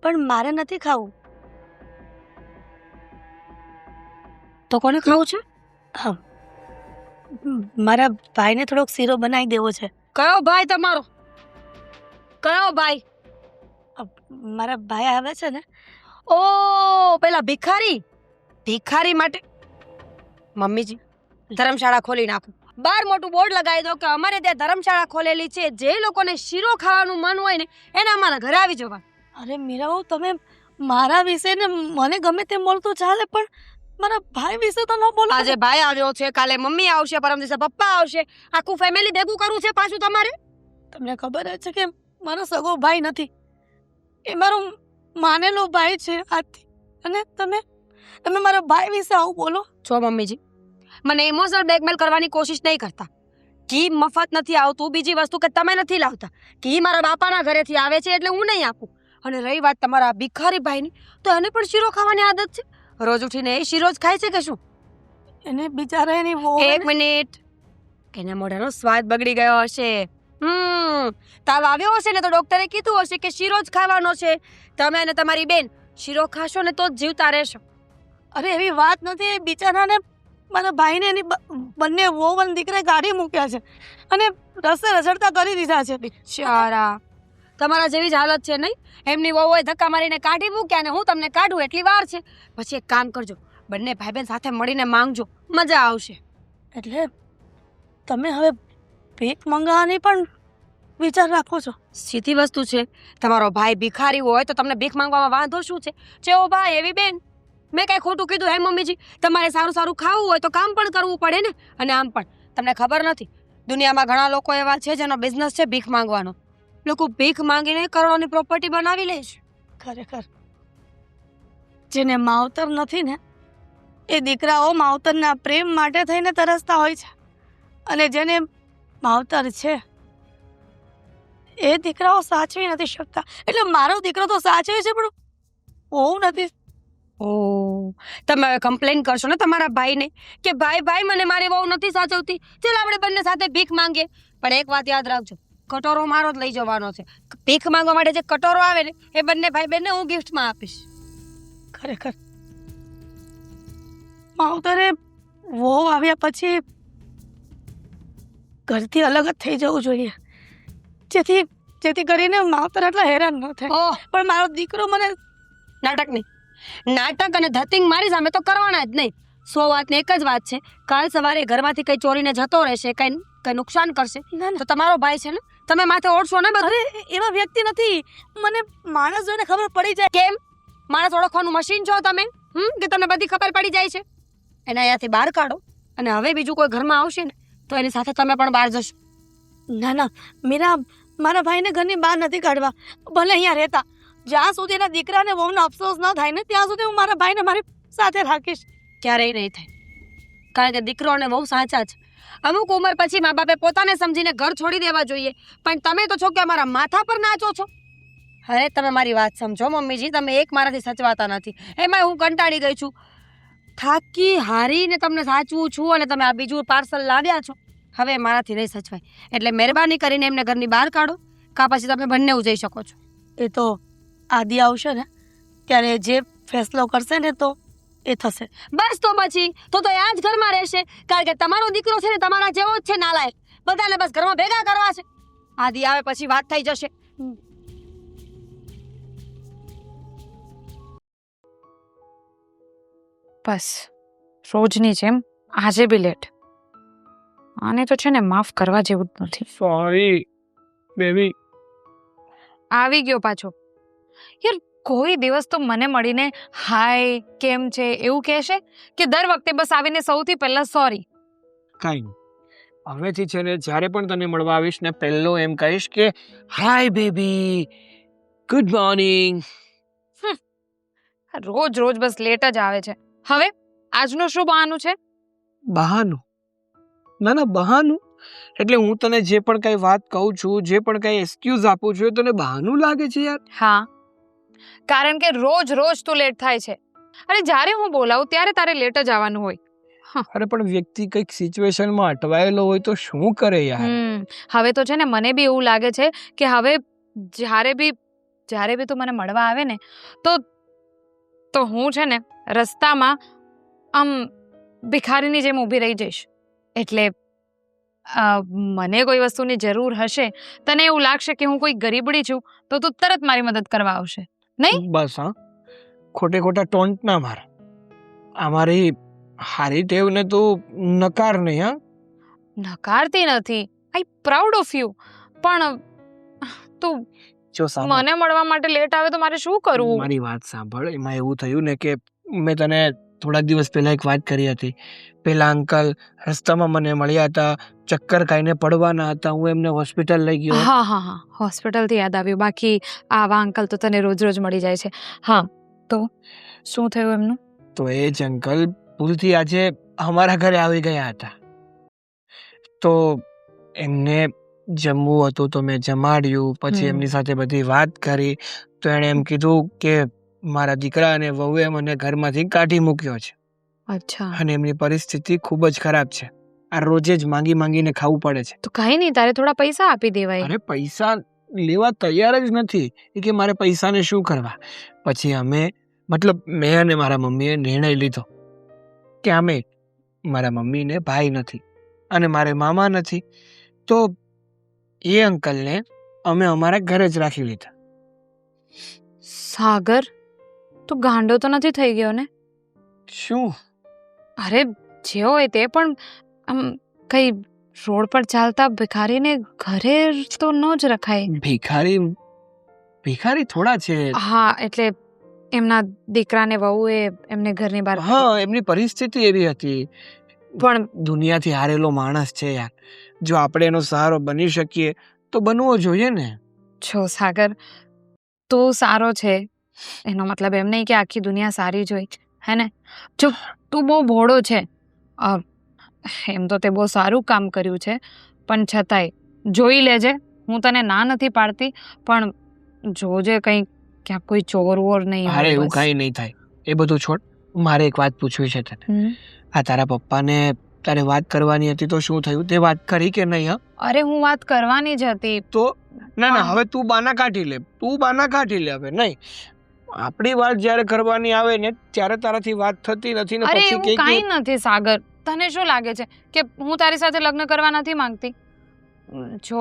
પણ મારે નથી ખાવું. તો કોને ખાવું છે? મારા ભાઈને થોડોક શીરો બનાવી દેવો છે. કયો ભાઈ તમારો? કયો ભાઈ? મારા ભાઈ આવે છે ને. ઓ પેલા ભિખારી માટે મમ્મીજી ધર્મશાળા ખોલી નાખો. બાર મોટું બોર્ડ લગાવી દો કે અમારે ત્યાં ધર્મશાળા ખોલેલી છે, જે લોકોને શીરો ખાવાનું મન હોય ને એને અમારા ઘરે આવી જવા. અરે મીરાઓ, તમે મારા વિશે ને મને ગમે તેમ બોલતું ચાલે, પણ મારા ભાઈ વિશે તો ન બોલો. આજે ભાઈ આવ્યો છે, કાલે મમ્મી આવશે, પરમ દિવસે પપ્પા આવશે. આખું ફેમિલી ભેગું કરવું છે પાછું તમારે. તમને ખબર જ છે કે મારો સગો ભાઈ નથી, એ મારો માનેલો ભાઈ છે આજથી. અને તમે મારા ભાઈ વિશે આવું બોલો છો? મમ્મીજી, મને ઇમોશનલ બ્લેકમેલ કરવાની કોશિશ નહીં કરતા. ઘી મફત નથી આવતું. બીજી વસ્તુ કે તમે નથી લાવતા. ઘી મારા બાપાના ઘરેથી આવે છે એટલે હું નહીં આપું. અને રહી વાત તમારા ભિખારી ભાઈની, તો એને પણ શીરો ખાવાની આદત છે. રોજ ઉઠીને એ શીરો જ ખાય છે કે શું? એને બિચારા એની વહુ એક મિનિટ, એના મોઢાનો સ્વાદ બગડી ગયો હશે. તાવ આવ્યો હશે ને તો ડોક્ટરે કીધું હશે કે શીરો જ ખાવાનો છે. તમે અને તમારી બેન શીરો ખાશો ને તો જ જીવતા રહેશો. અરે એવી વાત નથી. એ બિચારાને મારા ભાઈને એની બંને વહુ અને દીકરાએ ગાડી મૂક્યા છે અને રસ્તે રઝળતા કરી દીધા છે. બિચારા, તમારા જેવી જ હાલત છે નહીં? એમની વહુએ ધક્કા મારીને કાઢી મૂક્યા ને હું તમને કાઢું એટલી વાર છે. પછી એક કામ કરજો, બંને ભાઈ બહેન સાથે મળીને માંગજો, મજા આવશે. એટલે તમે હવે ભીખ મંગાવવાની પણ વિચાર રાખો છો? સીધી વસ્તુ છે. તમારો ભાઈ ભિખારી હોય તો તમને ભીખ માંગવામાં વાંધો શું છે? જેવો ભાઈ એવી બેન. મેં કઈ ખોટું કીધું હે મમ્મીજી? તમારે સારું સારું ખાવું હોય તો કામ પણ કરવું પડે ને. અને આમ પણ તમને ખબર નથી, દુનિયામાં ઘણા લોકો એવા છે જેનો બિઝનેસ છે ભીખ માંગવાનો. લોકો ભીખ માંગીને કરોડોની પ્રોપર્ટી બનાવી લે છે. ખરેખર જેને માવતર નથી ને એ દીકરાઓ માવતરના પ્રેમ માટે થઈને તરસતા હોય છે, અને જેને માવતર છે એ દીકરાઓ સાચવી નથી શકતા. એટલે મારો દીકરો તો સાચવે છે પણ બહુ નથી. ઓ, તમે હવે કમ્પ્લેન કરશો ને તમારા ભાઈને કે ભાઈ મને મારી વહુ નથી સાચવતી, ચાલ આપણે બંને સાથે ભીખ માંગીએ. પણ એક વાત યાદ રાખજો, કટોરો મારો જ લઈ જવાનો છે. ભીખ માંગવા માટે જે કટોરો આવે ને એ બંને ભાઈ બહેનને હું ગિફ્ટમાં આપીશ. ખરેખર માવતરે વહુ આવ્યા પછી ઘરથી અલગ જ થઈ જવું જોઈએ, જેથી કરીને માવતર આટલા હેરાન ન થાય. ઓહ, પણ મારો દીકરો મને નાટક નહીં. નાટક અને ધતિંગ મારી સામે તો કરવાના જ નહીં. 100 વાતને એક જ વાત છે, કાલ સવારે ઘરમાંથી કઈ ચોરીને જતો રહેશે, કઈ નુકસાન કરશે ના ના તો તમારો ભાઈ છે ને, તમે માથે ઓળશો ને બધું. અરે એવા વ્યક્તિ નથી. મને માણસ જોઈને ખબર પડી જાય. કેમ? માણસ ઓળખવાનું મશીન છો તમે? કે તમને બધી ખબર પડી જાય છે? એને અહીંયાથી બહાર કાઢો, અને હવે બીજું કોઈ ઘરમાં આવશે ને તો એની સાથે તમે પણ બહાર જશો. ના ના મીરા, મારા ભાઈને ઘરની બહાર નથી કાઢવા. ભલે અહીંયા રહેતા, જ્યાં સુધી એના દીકરાને વહુનો અફસોસ ન થાય ને ત્યાં સુધી હું મારા ભાઈને મારી સાથે રાખીશ. ક્યારેય નહીં થાય, કારણ કે દીકરો અને વહુ સાચા છે. અમુક ઉંમર પછી મા બાપે પોતાને સમજીને ઘર છોડી દેવા જોઈએ, પણ તમે તો છો કે અમારા માથા પર નાચો છો. અરે તમે મારી વાત સમજો મમ્મીજી, તમે એક મારાથી સચવાતા નથી. એમાં હું કંટાળી ગઈ છું, થાકી હારીને તમને સાચવું છું, અને તમે આ બીજું પાર્સલ લાવ્યા છો. હવે મારાથી નહીં સચવાય, એટલે મહેરબાની કરીને એમને ઘરની બહાર કાઢો, કાં પછી તમે બંને જઈ શકો છો. એ તો આદિ આવશે ને ત્યારે જે ફેસલો કરશે ને તો એ થશે. બસ તો પછી તો આ જ ઘરમાં રહેશે, કારણ કે તમારો દીકરો છે ને તમારા જેવો જ છે નાલાયક. બધાને બસ ઘરમાં ભેગા કરવા છે. આદિ આવે પછી વાત થઈ જશે. બસ રોજની જેમ આજે બી લેટ. આને તો છે ને માફ કરવા જેવું જ નથી. Sorry baby. આવી ગયો પાછો. યાર કોઈ દિવસ તો મને મળીને હાય કેમ છે એવું કહેશે કે દર વખતે બસ આવીને સૌથી પહેલા સોરી? કાંઈ નહીં, હવેથી છે ને જ્યારે પણ તને મળવા આવીશ ને પહેલો એમ કહીશ કે હાય બેબી, ગુડ મોર્નિંગ. રોજ રોજ બસ લેટ જ આવે છે. હવે આજનું શું બહાનું છે? બહાનું? ના ના, બહાનું એટલે હું તને જે પણ કઈ વાત કહું છું, જે પણ કઈ એક્સક્યુઝ આપું છું, એ તને બહાનું લાગે છે યાર? હા, કારણ કે રોજ રોજ તું લેટ થાય છે અને જ્યારે હું બોલાવું ત્યારે તારે લેટ જ આવવાનું હોય. અરે પણ વ્યક્તિ કઈક સિચ્યુએશનમાં અટવાયેલો હોય તો શું કરે યાર? હવે તો છે ને મને બી એવું લાગે છે કે હવે જ્યારે બી તું મને મળવા આવે ને તો હું છે ને રસ્તામાં આમ ભિખારીની જેમ ઊભી રહી જઈશ. એટલે મને કોઈ વસ્તુની જરૂર હશે, તને એવું લાગશે કે હું કોઈ ગરીબડી છું, તો તું તરત મારી મદદ કરવા આવશે, નહીં? બસ હા, ખોટા ટોન્ટ ના માર. અમારી હારી ટેવને તું નકાર નહીં. હા, નકારતી નથી, આઈ પ્રાઉડ ઓફ યુ. પણ તું જો સાંભળ, મને મળવા માટે લેટ આવે તો મારે શું કરવું? મારી વાત સાંભળ. એમાં એવું થયું ને કે મેં તને થોડાક દિવસ પહેલા એક વાત કરી હતી. પેલા અંકલ રસ્તામાં મને મળ્યા હતા, ચક્કર ખાઈને પડવાના હતા, હું એમને હોસ્પિટલ લઈ ગયો. હા, હોસ્પિટલથી યાદ આવ્યું. બાકી આવા અંકલ તો તને રોજ રોજ મળી જાય છે. હા, તો શું થયું એમનું? તો એ જ અંકલ ભૂલથી આજે અમારા ઘરે આવી ગયા હતા. તો એમને જમવું હતું તો મેં જમાડ્યું. પછી એમની સાથે બધી વાત કરી તો એણે એમ કીધું કે મારા દીકરા અને વહુએ મને ઘરમાંથી કાઢી મૂક્યો છે અચ્છા. અને એમની પરિસ્થિતિ ખૂબ જ ખરાબ છે. આ રોજે જ માંગીને ખાવું પડે છે. તો કઈ નહીં, તારે થોડા પૈસા આપી દેવાય. અરે પૈસા લેવા તૈયાર જ નથી એ કે મારે પૈસાને શું કરવા. પછી મેં અને મારા મમ્મીએ નિર્ણય લીધો કે મારા મમ્મીને ભાઈ નથી અને મારે મામા નથી, તો એ અંકલને અમે અમારા ઘરે જ રાખી લીધા. સાગર, તું ગાંડો તો નથી થઈ ગયો ને? શું? અરે જે હોય તે, પણ આમ કઈ રોડ પર ચાલતા ભિખારીને ઘરે તો ન જ રખાય. ભિખારી થોડા છે. હા, એટલે એમના દીકરાને વહુએ એમને ઘરની બહાર. હા, એમની પરિસ્થિતિ એવી હતી. પણ દુનિયાથી હારેલો માણસ છે યાર. જો આપણે એનો સહારો બની શકીએ તો બનવો જોઈએ ને. જો સાગર, તું સારો છે એનો મતલબ એમ નહીં કે આખી દુનિયા સારી જ હોય, હે ને? જો તું બહુ ભોળો છે. એમ તો તે બહુ સારું કામ કર્યું છે, પણ છતાંય જોઈ લેજે. હું તને ના નથી પાડતી, પણ જોજે ક્યાંક કોઈ ચોર વોર નહીં હોય. અરે એવું કાંઈ નહીં થાય, એ બધું છોડ. મારે એક વાત પૂછવી છે તને. આ તારા પપ્પાને તારે વાત કરવાની હતી તો શું થયું? તે વાત કરી કે નહીં? હા, અરે હું વાત કરવાની જ હતી. તો ના, હવે તું બાના કાઢી લે. હવે નહીં, આપણી વાત જ્યારે કરવાની આવે ને ત્યારે તારાથી વાત થતી નથી ને અરે પછી એવું કાંઈ નથી સાગર. તને શું લાગે છે કે હું તારી સાથે લગ્ન કરવા નથી માંગતી? જો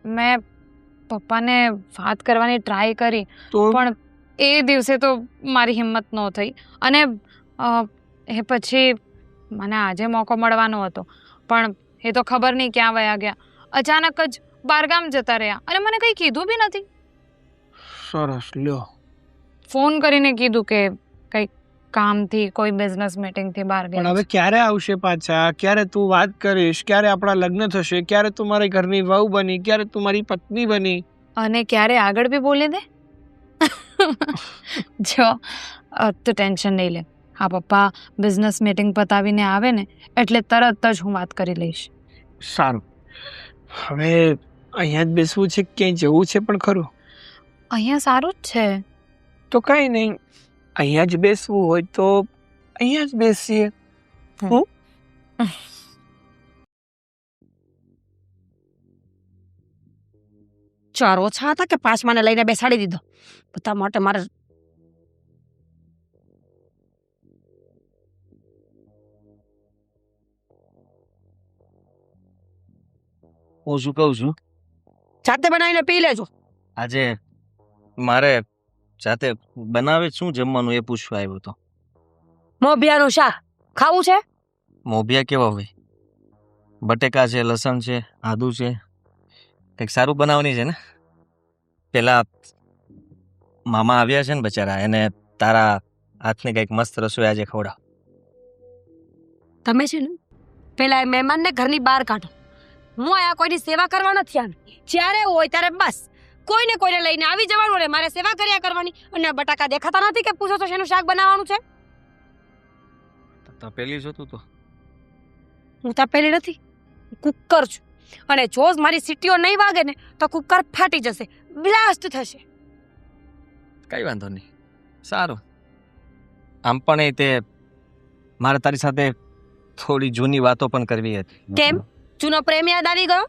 મેં પપ્પાને વાત કરવાની ટ્રાય કરી, તો પણ એ દિવસે તો મારી હિંમત ન થઈ. અને એ પછી મને આજે મોકો મળવાનો હતો, પણ એ તો ખબર નહીં ક્યાં વયા ગયા. અચાનક જ બહારગામ જતા રહ્યા અને મને કંઈ કીધું બી નથી. સરસ, લ્યો. ફોન કરીને કીધું કે કંઈક કામથી, કોઈ બિઝનેસ મીટિંગથી બહાર પણ ગયા. હવે ક્યારે આવશે પાછા? ક્યારે તું વાત કરીશ? ક્યારે આપણા લગ્ન થશે? ક્યારે તું મારી ઘરની વહુ બની? ક્યારે તું મારી પત્ની બની? અને ક્યારે આગળ બી બોલી દે. જો તું ટેન્શન નહીં લે. હા, પપ્પા બિઝનેસ મીટિંગ પતાવીને આવે ને એટલે તરત જ હું વાત કરી લઈશ. સારું. હવે અહીંયા જ બેસવું છે, ક્યાંય જવું છે પણ ખરું? અહીંયા સારું જ છે. તો કંઈ નહીં, અહીંયા જ બેસવું હોય તો અહીંયા જ બેસીએ. ચાર ઓછા હતા કે પાંચમાને લઈને બેસાડી દીધો બધા માટે. મારે હું શું કહું છું, જાતે બનાવીને પી લેજો. આજે મારે જાતે બનાવે શું જમવાનું એ પૂછવા આવ્યો હતો. મોભિયાનું શાક ખાવું છે? મોભિયા કેવા હોય? બટેકા છે, લસણ છે, આદુ છે, કંઈક સારું બનાવવાની છે ને. પેલા મામા આવ્યા છે ને બચારા, એને તારા હાથની કંઈક મસ્ત રસોઈ આજે ખવડાવ. તમે છે ને પેલા એ મહેમાનને ઘરની બહાર કાઢો, હું આયા કોઈની સેવા કરવા નથી આવી. જ્યારે હોય ત્યારે બસ કોઈને લઈને આવી જવાનું અને મારે સેવા કર્યા કરવાની. અને આ બટાકા દેખાતા નથી કે પૂછો તો શેનું શાક બનાવવાનું છે? તપેલી છો તું તો. હું તપેલી નથી, કુકર છું. અને જો મારી સીટીઓ નહીં વાગે ને તો કુકર ફાટી જશે, બ્લાસ્ટ થશે. કઈ વાંધો નહીં, સારું. આમ પણ એ તે મારે તારી સાથે થોડી જૂની વાતો પણ કરવી હતી. કેમ? જૂનો પ્રેમ યાદ આવી ગયો?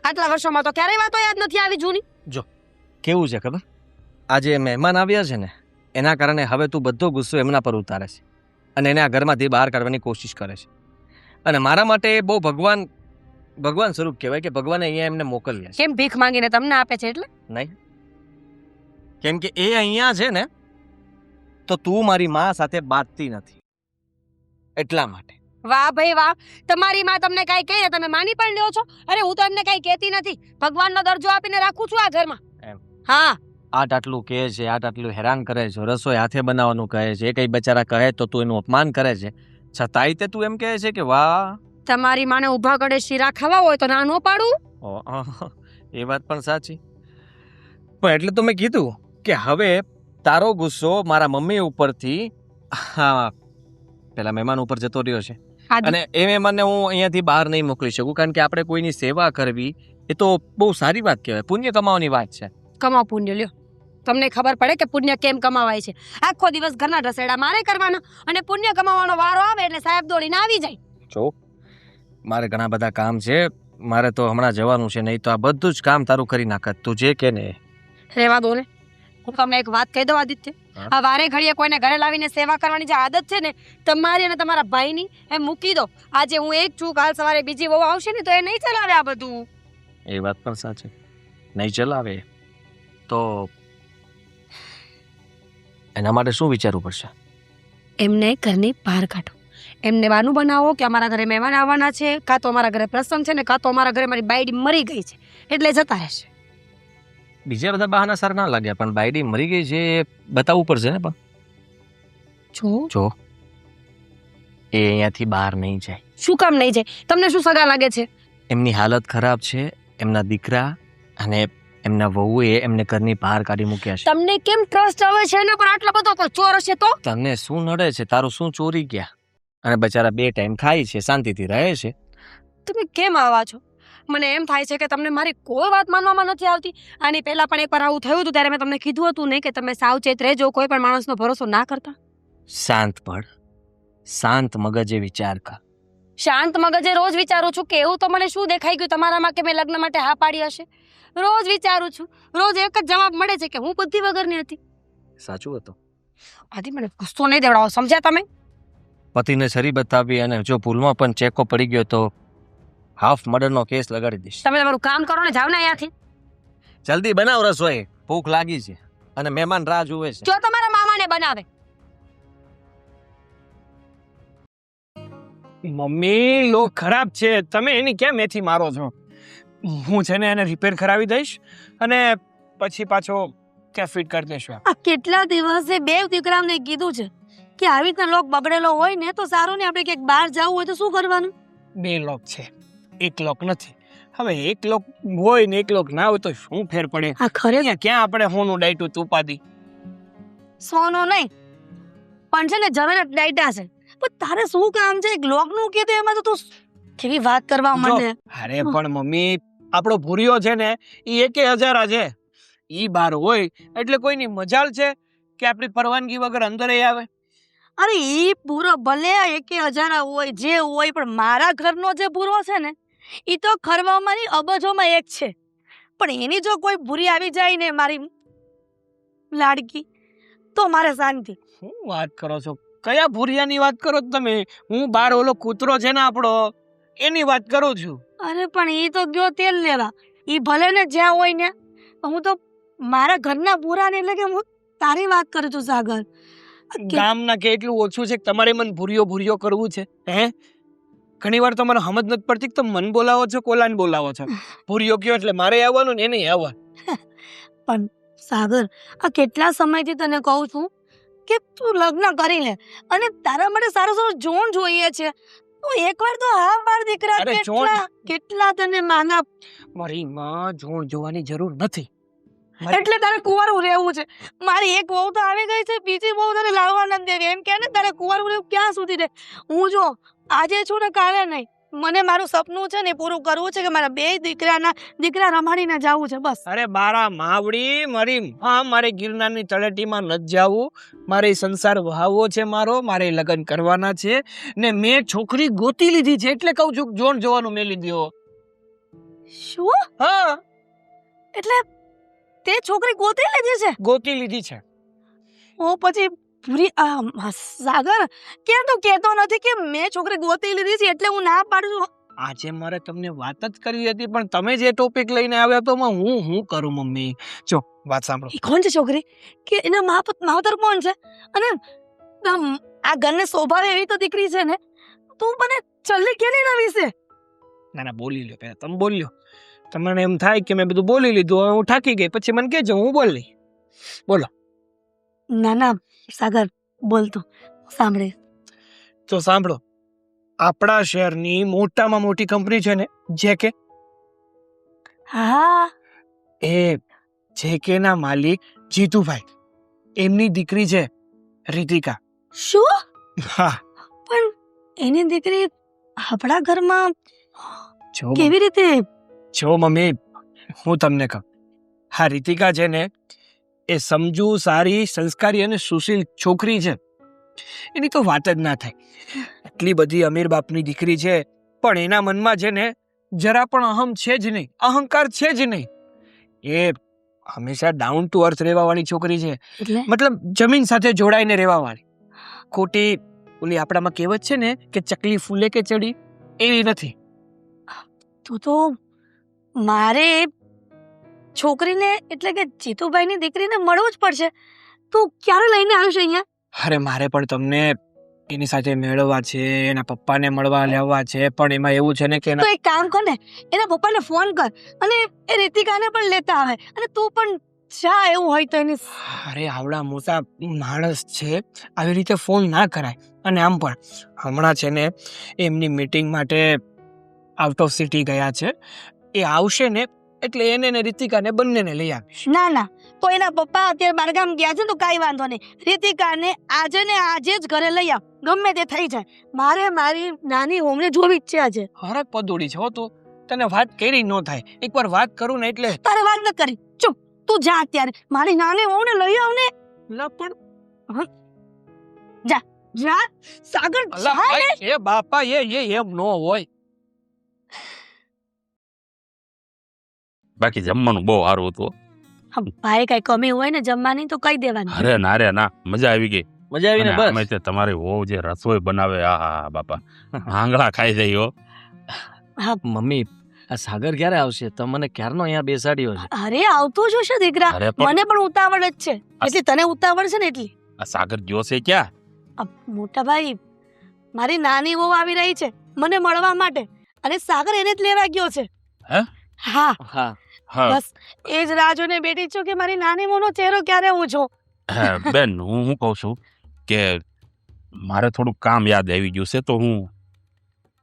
આટલા વર્ષોમાં તો ક્યારેય વાતો યાદ નથી આવી જૂની. કેવું છે ખબર, આજે મહેમાન આવ્યા છે ને એના કારણે હવે તું બધો ગુસ્સો એમના પર ઉતારે છે અને એને આ ઘરમાંથી બહાર કાઢવાની કોશિશ કરે છે. અને મારા માટે એ બહુ ભગવાન સ્વરૂપ કહેવાય કે ભગવાને અહીંયા એમને મોકલ્યા છે. કેમ ભીખ માંગીને તમને આપે છે એટલે? નહીં, કેમ કે એ અહીંયા છે ને તો તું મારી માં સાથે બાંધતી નથી એટલા માટે. વાહ ભાઈ વાહ, તમારી માં તમને કાંઈ કહે ને તમે માની પણ લ્યો છો. અરે હું તો એમને કાંઈ કહેતી નથી, ભગવાનનો દરજ્જો આપીને રાખું છું આ ઘરમાં. એમ? હા. આટલું કહે છે, આટલું હેરાન કરે છે, રસોઈ હાથે બનાવવાનું કહે છે, એ કઈ બચારા કહે તો તું એનું અપમાન કરે છે, છતાંય તે તું એમ કહે છે કે વાહ. તમારી માને ઊભા કડે શીરા ખાવા હોય તો ના નો પાડું. એ વાત પણ સાચી, પણ એટલે તો મેં કીધું કે હવે તારો ગુસ્સો મારા મમ્મી ઉપરથી પેલા મહેમાન ઉપર જતો રહ્યો છે. અને એ મહેમાનને હું અહીંયાથી બહાર નહીં મોકલી શકું, કારણ કે આપણે કોઈની સેવા કરવી એ તો બહુ સારી વાત કહેવાય, પુણ્ય કમાવાની વાત છે. કમાઓ પુણ્ય લ્યો, તમને ખબર પડે કે પુણ્ય કેમ કમાવાય છે. આખો દિવસ ઘરના રસેડા મારે કરવાના અને પુણ્ય કમાવાનો વારો આવે એટલે સાહેબ દોડીને આવી જાય. જો મારે ઘણા બધા કામ છે, મારે તો હમણાં જવાનું છે, નહીં તો આ બધું જ કામ તારું કરી નાખત. તું જે કે ને રહેવા દો ને. હું તમને એક વાત કહી દઉં આદિત્ય, આ વારે ઘડીએ કોઈને ઘરે લાવીને સેવા કરવાની જે આદત છે ને તમારી અને તમારા ભાઈની, એ મૂકી દો. આજે હું એક છું, કાલ સવારે બીજી વહુ આવશે ને તો એ નહીં ચલાવે આ બધું. એ વાત પણ સાચી, નહીં ચલાવે તો એના માટે શું વિચારવું પડશે? એમને ઘરની બહાર કાઢો. એમને બહારનું બનાવો કે અમારા ઘરે મહેમાન આવવાના છે, કાં તો અમારા ઘરે પ્રસંગ છે ને કાં તો અમારા ઘરે મારી બાયડી મરી ગઈ છે એટલે જતા રહેશે. બીજા બધા બહાના સારા ના લાગ્યા, પણ બાયડી મરી ગઈ છે એ બતાવવું પડશે ને. પણ જો એ અહીંયાથી બહાર નહીં જાય. શું કામ નહીં જાય? તમને શું સગા લાગે છે? એમની હાલત ખરાબ છે, એમના દીકરા અને એમના વહુએ એમને ઘરની બહાર કાઢી મૂક્યા છે. તમને કેમ ટ્રસ્ટ આવે છે એના પર આટલો બધો? કોઈ ચોર હશે તો? તને શું નડે છે? તારું શું ચોરી ગયા? અને બચારા 2 ટાઈમ ખાય છે, શાંતિથી રહે છે. તમે કેમ આવા છો? મને એમ થાય છે કે તમને મારી કોઈ વાત માનવામાં નથી આવતી. આની પહેલા પણ એકવાર આવું થયું હતું ત્યારે મેં તમને કીધું હતું નહીં કે તમે સાવચેત રહેજો, કોઈ પણ માણસનો ભરોસો ના કરતા. શાંત પડ, શાંત મગજે વિચાર કર. શાંત મગજે રોજ વિચારું છું કે એવું તો મને શું દેખાઈ ગયું તમારામાં કે મેં લગ્ન માટે હા પાડી હશે. રોજ વિચારું છું, રોજ એક જ જવાબ મળે છે કે હું બુદ્ધિ વગરની હતી. સાચું હતું. આદિ મને ગુસ્સો નહીં દેવડાવો, સમજ્યા તમે? પતિને છરી બતાવી અને જો ભૂલમાં પણ ચેકો પડી ગયો તો હાફ મર્ડરનો કેસ લગાડી દઈશ. તમે તમારું કામ કરો ને જાવ ને અહીંયાથી. જલ્દી બનાવ રસોઈ, ભૂખ લાગી છે અને મહેમાન રાહ જુએ છે. જો તમારા મામાને બનાવે. મમ્મી લો ખરાબ છે, તમે એની કેમ મેથી મારો છો? હું છે ને એને રિપેર કરાવી દઈશ અને પછી પાછો ત્યાં ફિટ કરી દઈશું. આ કેટલા દિવસે 2 દીકરાને કીધું છે કે આવી રીતના લોક બગડેલો હોય ને તો સારું ને, આપણે ક્યાંક બહાર જવું હોય તો શું કરવાનું? 2 લોક છે, 1 લોક નથી. હવે 1 લોક હોય ને 1 લોક ના હોય તો શું ફેર પડે? આ ખરે ક્યાં આપણે હોનું ડાયટું તુપાદી. સોનો નહીં પણ છે ને જવેરા ડાયટા છે. પણ તારે શું કામ છે? એક લોકનું કે તો એમાં તો તું કેવી વાત કરવા માંડે. અરે પણ મમ્મી, આપણો ભૂરિયો છે ને ઈ 1000 છે. ઈ બહાર હોય એટલે કોઈની મજાલ છે કે આપણી પરવાનગી વગર અંદર આવે? અરે ઈ પૂરો ભલે 1000 હોય જે હોય, પણ મારા ઘરનો જે ભૂરો છે ને ઈ તો ખરવામાં અબજોમાં એક છે. પણ એની જો કોઈ ભૂરી આવી જાય ને મારી લાડકી તો મારે શાંતિ. શું વાત કરો છો? કયા ભૂરિયાની વાત કરો છો તમે? હું બહાર ઓલો કૂતરો છે ને આપણો, એની વાત કરું છું. અરે પણ ઈ તો ગયો તેલ લેવા. ઈ ભલે ને જ્યાં હોય ને, હું તો મારા ઘરના ભૂરાને એટલે કે હું તારી વાત કરું છું સાગર. ગામના કે એટલું ઓછું છે કે તમારે મને ભૂરિયો કરવું છે? હે, ઘણી વાર તો મને સમજ નથી પડતી કે તમે મન બોલાવો છો કોલાને બોલાવો છો. ભૂરિયો કયો એટલે મારે આવવાનું ને એને આવવાનું. પણ સાગર, આ કેટલા સમયથી તને કહું છું કે તું લગ્ન કરી લે અને તારા માટે સારો સારો જોણ જોઈએ છે. તું એકવાર તો હા પાડ દીકરા. અરે કેટલા તને માના. મારી માં જોણ જોવાની જરૂર નથી. એટલે તારે કુંવારું રહેવું છે. મારી એક વહુ તો આવી ગઈ છે, બીજી વહુ તને લાવવા નથી દેવી. એમ કે ને તારે કુંવારું રહેવું ક્યાં સુધી રહે. હું જો આજે છું ને કાલે નહીં. મને મારું સપનું છે ને એ પૂરું કરવું છે કે મારા 2 દીકરા રમાડીને જાવું છે બસ. અરે મારા માવડી, મારી માં, મારે ગિરનારની તળેટીમાં નથી જાવું. મારે સંસાર વહાવવો છે મારે લગ્ન કરવાના છે ને મેં છોકરી ગોતી લીધી છે. એટલે કહું છું જોણ જોવાનું મેલી દ્યો. શું? હા, એટલે તે છોકરી ગોતી લીધી છે? ગોતી લીધી છે. ઓ પછી પૂરી સાગર કેમ તું કહેતો નથી કે મેં છોકરી ગોતી લીધી છે એટલે હું ના પાડું છું? આજે મારે તમને વાત જ કરવી હતી પણ તમે જે ટોપિક લઈને આવ્યા તો હું કરું મમ્મી. જો વાત સાંભળો. એ કોણ છે છોકરી? કે એના માવતર કોણ છે? અને આ ઘરને સ્વભાવ એવી તો દીકરી છે ને, તું મને ચલ્લી કેલી ના વિશે. ના બોલી લ્યો પહેલા. તમે બોલ્યો, તમને એમ થાય કે મેં બધું બોલી લીધું, હવે હું થાકી ગઈ, પછી મને કહેજો હું બોલી. બોલો. ના સાગર બોલતો સાંભળે. તો સાંભળો, આપણા શહેરની મોટામાં મોટી કંપની છે ને જેકે, હા એ જેકે ના માલિક જીતુભાઈ, એમની દીકરી છે રીતિકા. શું? હા. પણ એની દીકરી આપણા ઘરમાં જો કેવી રીતે? જો મમ્મી, હું તમને કહું, હા રીતિકા છે ને એ સમજુ, સારી, સંસ્કારી અને સુશીલ છોકરી છે. એની તો વાત જ ના થાય. એટલી બધી અમીર બાપની દીકરી છે પણ એના મનમાં છે ને જરા પણ અહમ છે જ નહીં, અહંકાર છે જ નહીં. એ હંમેશા ડાઉન ટુ અર્થ રહેવાવાળી છોકરી છે. એટલે મતલબ જમીન સાથે જોડાઈને રહેવાવાળી. ખોટી ઓલી આપણામાં કહેવત છે ને કે ચકલી ફૂલે કે ચડી, એવી નથી. તું તો મારે છોકરીને એટલે કે જીતુભાઈની દીકરીને મળવું જ પડશે. તું ક્યારે લઈને આવ્યો છે અહીંયા? અરે મારે પણ તમને એની સાથે મેળવવા છે, એના પપ્પાને મળવા લેવા છે, પણ એમાં એવું છે ને કે તો એક કામ કર ને, એના પપ્પાને ફોન કર અને એ રીતિકાને પણ લેતા આવે અને તું પણ જા એવું હોય તો એની. અરે આવડા મોટા માણસ છે, આવી રીતે ફોન ના કરાય. અને આમ પણ હમણાં છે ને એમની મીટિંગ માટે આઉટ ઓફ સિટી ગયા છે. એ આવશે ને એટલે એને ને રીતિકાને બંનેને લઈ આવીશ. ના તો એના પપ્પા અત્યારે બહારગામ ગયા છે તો કાંઈ વાંધો નહીં. રીતિકાને આજે ને આજે જ ઘરે લઈ આવ, ગમે તે થઈ જાય. મારે મારી નાની હોમને જોવી જ છે આજે. હરક પદોડી છે હો તું, તને વાત કરી ન થાય. એકવાર વાત કરું ને એટલે તારે વાત ન કરી, ચૂપ. તું જા અત્યારે, મારી નાની હોમને લઈ આવ ને. ના પણ જા સાગર, અલા, જા ને. એ બાપા એ એમ નો હોય. બાકી જમવાનું બહુ સારું હતું. ભાઈ કઈ કમી હોય ને જમવાની તો કહી દેવાની. અરે ના મજા આવી ગઈ. મજા આવી ને અને બસ. આમે તે તમારી વહુ જે રસોઈ બનાવે, આહા બાપા, આંગળા ખાઈ જાય હો. મમ્મી, આ સાગર ક્યારે આવશે? તમને ક્યારનો અહીંયા બેસાડ્યો છે. અરે આવતો જ હશે દીકરા, અરે પણ મને પણ ઉતાવળ જ છે. એટલી તને ઉતાવળ છે ને એટલી. આ સાગર જોશે ક્યાં? મોટા ભાઈ, મારી નાની વહુ આવી રહી છે મને મળવા માટે અને સાગર એને જ લેવા ગયો છે. હે? હા હા હા બસ એ જ રાહ જોઈને બેઠી છું કે મારી નાની વહુનો ચહેરો ક્યારે હું જોઉં. બેન, હું કહું છું કે મારે થોડું કામ યાદ આવી ગયું છે તો હું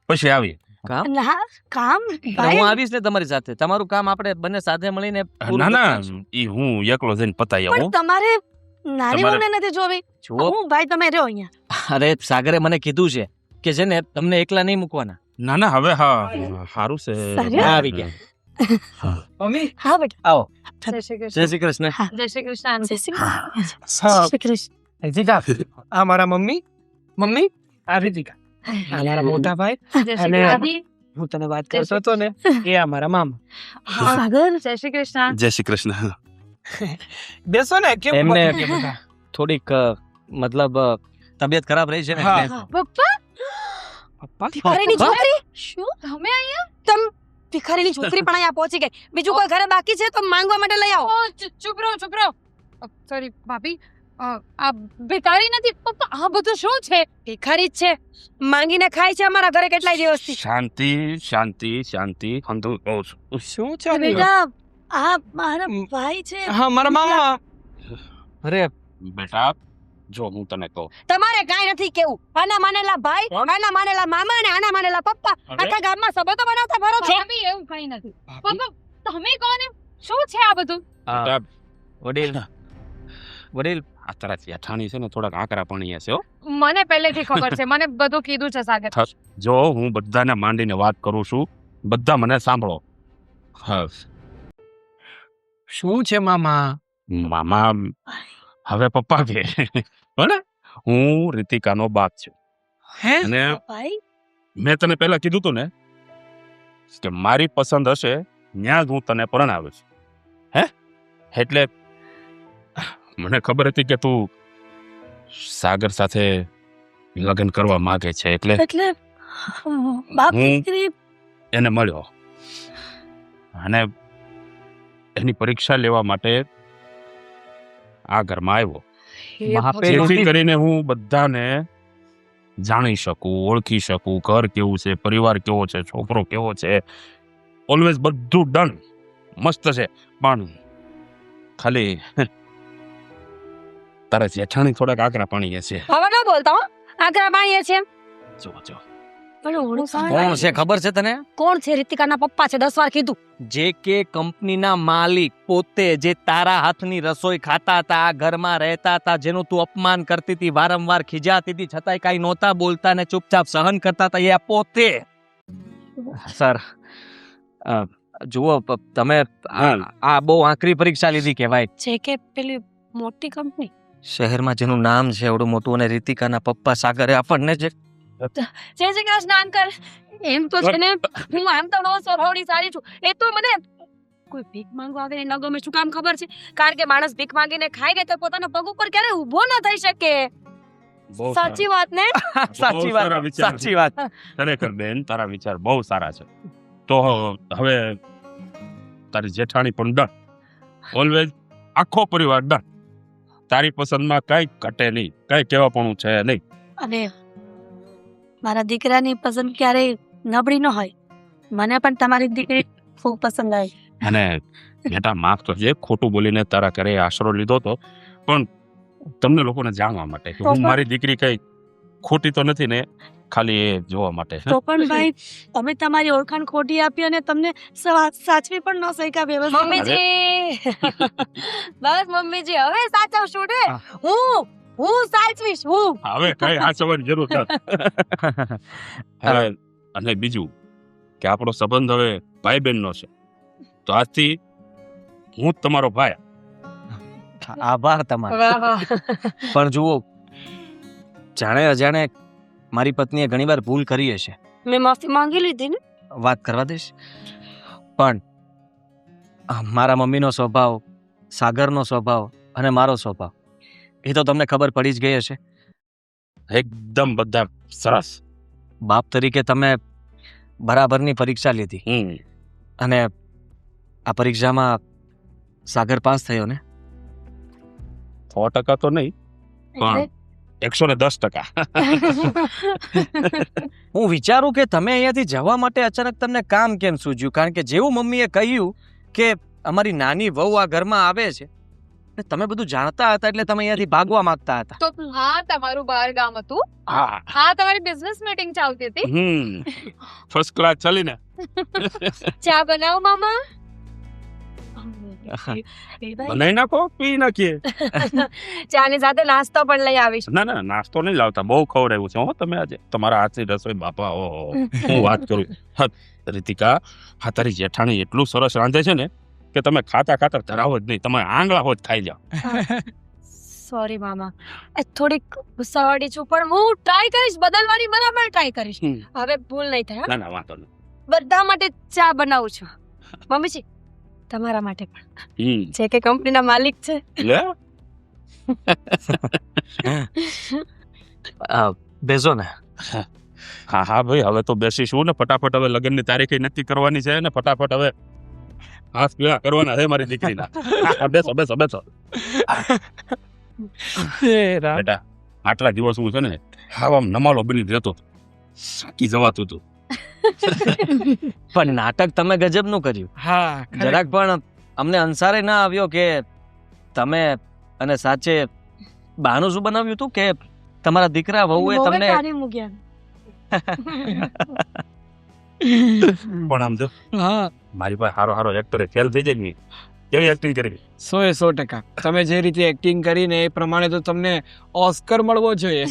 પછી આવી. કામ? ના કામ હું ભાઈ, આવીશ ને તમારી સાથે. તમારું કામ આપણે બંને સાથે મળીને પૂરું ના કરી નાખશું. ઈ હું એકલો જઈને પતાઈ પણ આવું. તમારે નાની તમારે- વહુને નથી જોવી. જુઓ, હું ભાઈ તમે રહ્યો અહીંયા. અરે સાગરે મને કીધું છે કે છે ને તમને એકલા નહીં મૂકવાના. ના હવે હા સારું છે. સારું? આવી ગયા. મમ્મી હા બેટા. આવો. જય શ્રી કૃષ્ણ. જય શ્રી કૃષ્ણ. જય શ્રી કૃષ્ણ. જય શ્રી કૃષ્ણ. હા. જય શ્રી કૃષ્ણ. રીતિકા, આ મારા મમ્મી, આ રીતિકા, આ મારા મોટા ભાઈ. જય શ્રી અને- કૃષ્ણ. હું તને વાત કરતો હતો ને એ આ મારા મામા. સાગર જય શ્રી કૃષ્ણ. જય શ્રી કૃષ્ણ. બેસો ને, કેમ એમને- પતી ગયા બધા? થોડીક મતલબ તબિયત ખરાબ રહી છે ને હા. એટલે. પપ્પા, પપ્પા ભિખારીની છોકરી શું? તમે અહીંયા? તમ ભિખારીની છોકરી પણ અહીંયા પહોંચી ગઈ. બીજું કોઈ ઘરે બાકી છે તો માંગવા માટે લઈ આવો. ઓ, ચૂપ રહો. સોરી ભાભી, આ ભિખારી નથી પપ્પા. આ બધું શું છે? ભિખારી જ છે, માંગીને ખાય છે અમારા ઘરે કેટલાય દિવસથી. શાંતિ હું કહું છું. શું ચાલે? બેટા આ મારા ભાઈ છે. હા મારા મામા. અરે બેટા, જો હું તને કહું, તમારે કાંઈ નથી કેવું. આના માનેલા ભાઈ, કોણ? આના માનેલા મામા અને આના માનેલા પપ્પા અરે. આખા ગામમાં સંબંધો બનાવતા ફરો છો. ભાભી એવું કઈ નથી. પપ્પા તમે કોને શું છે આ બધું? બેટા, વડીલ વડીલ આ તારા જેઠાણી છે ને થોડાક આકરા પાણી હશે હો. મને પહેલેથી ખબર છે, મને બધું કીધું છે સાગર. જો હું બધાને માંડીને વાત કરું છું, બધા મને સાંભળો. હા, શું છે મામા? મામા હવે પપ્પા કે હો ને, હું રીતિકાનો બાપ છું હે? અને ભાઈ મેં તને પહેલા કીધું તું ને કે મારી પસંદ હશે ત્યાં જ હું તને પરણાવીશ. હે એટલે મને ખબર હતી કે તું સાગર સાથે લગ્ન કરવા માંગે છે, એટલે એટલે બાપ હું- દીકરી એને મળ્યો અને એની પરીક્ષા લેવા માટે આ ઘરમાં આવ્યો, બાપે જેથી કરીને હું બધાને જાણી શકું, ઓળખી શકું, ઘર કેવું છે, પરિવાર કેવો છે, છોકરો કેવો છે, ઓલવેઝ બધું ડન મસ્ત છે. પણ ખાલી તારા જેઠાણી થોડાક આકરા પાણી છે. હવે ન બોલતા હો. આકરા પાણીએ છે. જો જો પણ ઓળખાણ કોણ છે ખબર છે તને? કોણ છે? રીતિકાના પપ્પા છે. 10 વાર કીધું. જે કે કંપનીના માલિક પોતે, જે તારા હાથની રસોઈ ખાતા હતા, આ ઘરમાં રહેતા હતા, જેનું તું અપમાન કરતી હતી, વારંવાર ખીજાતી હતી, છતાંય કાંઈ નહોતા બોલતા ને ચૂપચાપ સહન કરતા હતા, એ આ પોતે. સર જુઓ તમે આ બહુ આકરી પરીક્ષા લીધી કહેવાય. છે કે પેલી મોટી કંપની. શહેરમાં જેનું નામ છે એવડું મોટું, અને રીતિકાના પપ્પા સાગરે આપણને જે જય શ્રી કૃષ્ણ અંકલ. એમ તો છે ને હું આમ તો બહુ સ્વભાવની સારી છું. એ તો મને કોઈ ભીખ માંગવા આવે ન ગમે. શું કામ ખબર છે? કારણ કે માણસ ભીખ માંગીને ખાઈ લે તો પોતાના પગ ઉપર ક્યારે ઊભો ન થઈ શકે. બહુ સાચી વાત ને? સાચી સારા વાત, વિચાર છે. સાચી વાત. ખરેખર બેન, તારા વિચાર બહુ સારા છે. તો હવે તારી જેઠાણી પણ ડન, ઓલવેઝ આખો પરિવાર ડન. તારી પસંદમાં કઈ ઘટે નહીં, કઈ કહેવાપણું છે નહીં. અને મારા દીકરાની પસંદ ક્યારેય નબળી ન હોય. મને પણ તમારી દીકરી ખૂબ પસંદ આવી. અને બેટા માફ તો જે ખોટું બોલીને તારા ઘરે આશરો લીધો તો, પણ તમને લોકોને જાણવા માટે કે હું મારી દીકરી કઈ ખોટી તો નથી ને, ખાલી એ જોવા માટે. તો પણ ભાઈ અમે તમારી ઓળખાણ ખોટી આપી અને તમને સાચવી પણ ન શક્યા વ્યવસ્થિત. મમ્મીજી બસ મમ્મીજી હવે સાચવશું ને. હું સાચવીશ. હું હવે કઈ હાચવવાની જરૂર નથી. હવે અને બીજું કે આપણો સંબંધ હવે ભાઈ બહેન નો છે, તો આજથી હું જ તમારો ભાઈ. આભાર તમારો. વાહ વાહ. પણ જુઓ, જાણે અજાણે મારી પત્નીએ ઘણીવાર ભૂલ કરી હશે, મેં માફી માંગી લીધી ને. વાત કરવા દઈશ. પણ મારા મમ્મીનો સ્વભાવ, સાગરનો સ્વભાવ અને મારો સ્વભાવ એ તો તમને ખબર પડી જ ગઈ હશે. એકદમ બધા સરસ. બાપ તરીકે તમે બરાબરની પરીક્ષા લીધી અને આ પરીક્ષામાં સાગર પાસ થયો ને? 100% તો નહીં, પણ 110%. હું વિચારું કે તમે અહીંયાથી જવા માટે અચાનક તમને કામ કેમ સૂઝ્યું? કારણ કે જેવું મમ્મીએ કહ્યું કે અમારી નાની વહુ આ ઘરમાં આવે છે, એટલે તમે બધું જાણતા હતા, એટલે તમે અહીંયાથી ભાગવા માંગતા હતા. તો હા તમારું બહાર ગામ હતું, હા હા તમારી બિઝનેસ મીટિંગ ચાલતી હતી. ફર્સ્ટ ક્લાસ ચાલીને. ચા બનાવો મામા. બનાવી નાખો, પી નાખીએ. ચાની સાથે નાસ્તો પણ લઈ આવીશ. ના ના, નાસ્તો નહીં લાવતા, બહુ ખવડાવ્યું છે હો તમે આજે. તમારા હાથની રસોઈ બાપા, ઓહો, હું વાત કરું. હા, રીતિકા, હા તારી જેઠાણી એટલું સરસ રાંધે છે ને કે તમે ખાતા ખાતા ધરાવો જ નહીં, તમે આંગળા હોત ખાઈ જાઓ. સોરી મામા, થોડીક ગુસ્સાવાળી છું, પણ હું ટ્રાય કરીશ બદલવાની, બરાબર ટ્રાય કરીશ. હવે ભૂલ નહીં થાય. ના ના, વાંધો નહીં. બધા માટે ચા બનાવું છું. મમ્મીજી તમારા માટે પણ, જે કે કંપનીના માલિક છે. લે બેસો ને. હા હા ભાઈ, હવે તો બેસીશું ને ફટાફટ. હવે લગ્નની તારીખ નક્કી કરવાની છે ને ફટાફટ હવે હાથ પીળા કરવાના છે મારી દીકરીના. બેસો બેસો બેસો. બેટા, આટલા દિવસ હું છે ને આમ નમાલો બની રહેતો, સાકી જવાતું હતું. પણ નાટક તમે ગજબનું કર્યું. હા જરાક પણ અમને અંસારે ના આવ્યો કે તમે અને સાચે બહાનું શું બનાવ્યું હતું કે તમારા દીકરા વહુએ વહુએ તમને કાઢી મૂક્યા. પણ આમ જો હા મારી પાસે હારો હારો એક્ટર ફેલ થઈ જાય ને કેવી એક્ટિંગ કરી 100% તમે જે રીતે એક્ટિંગ કરીને એ પ્રમાણે તો તમને ઓસ્કર મળવો જોઈએ.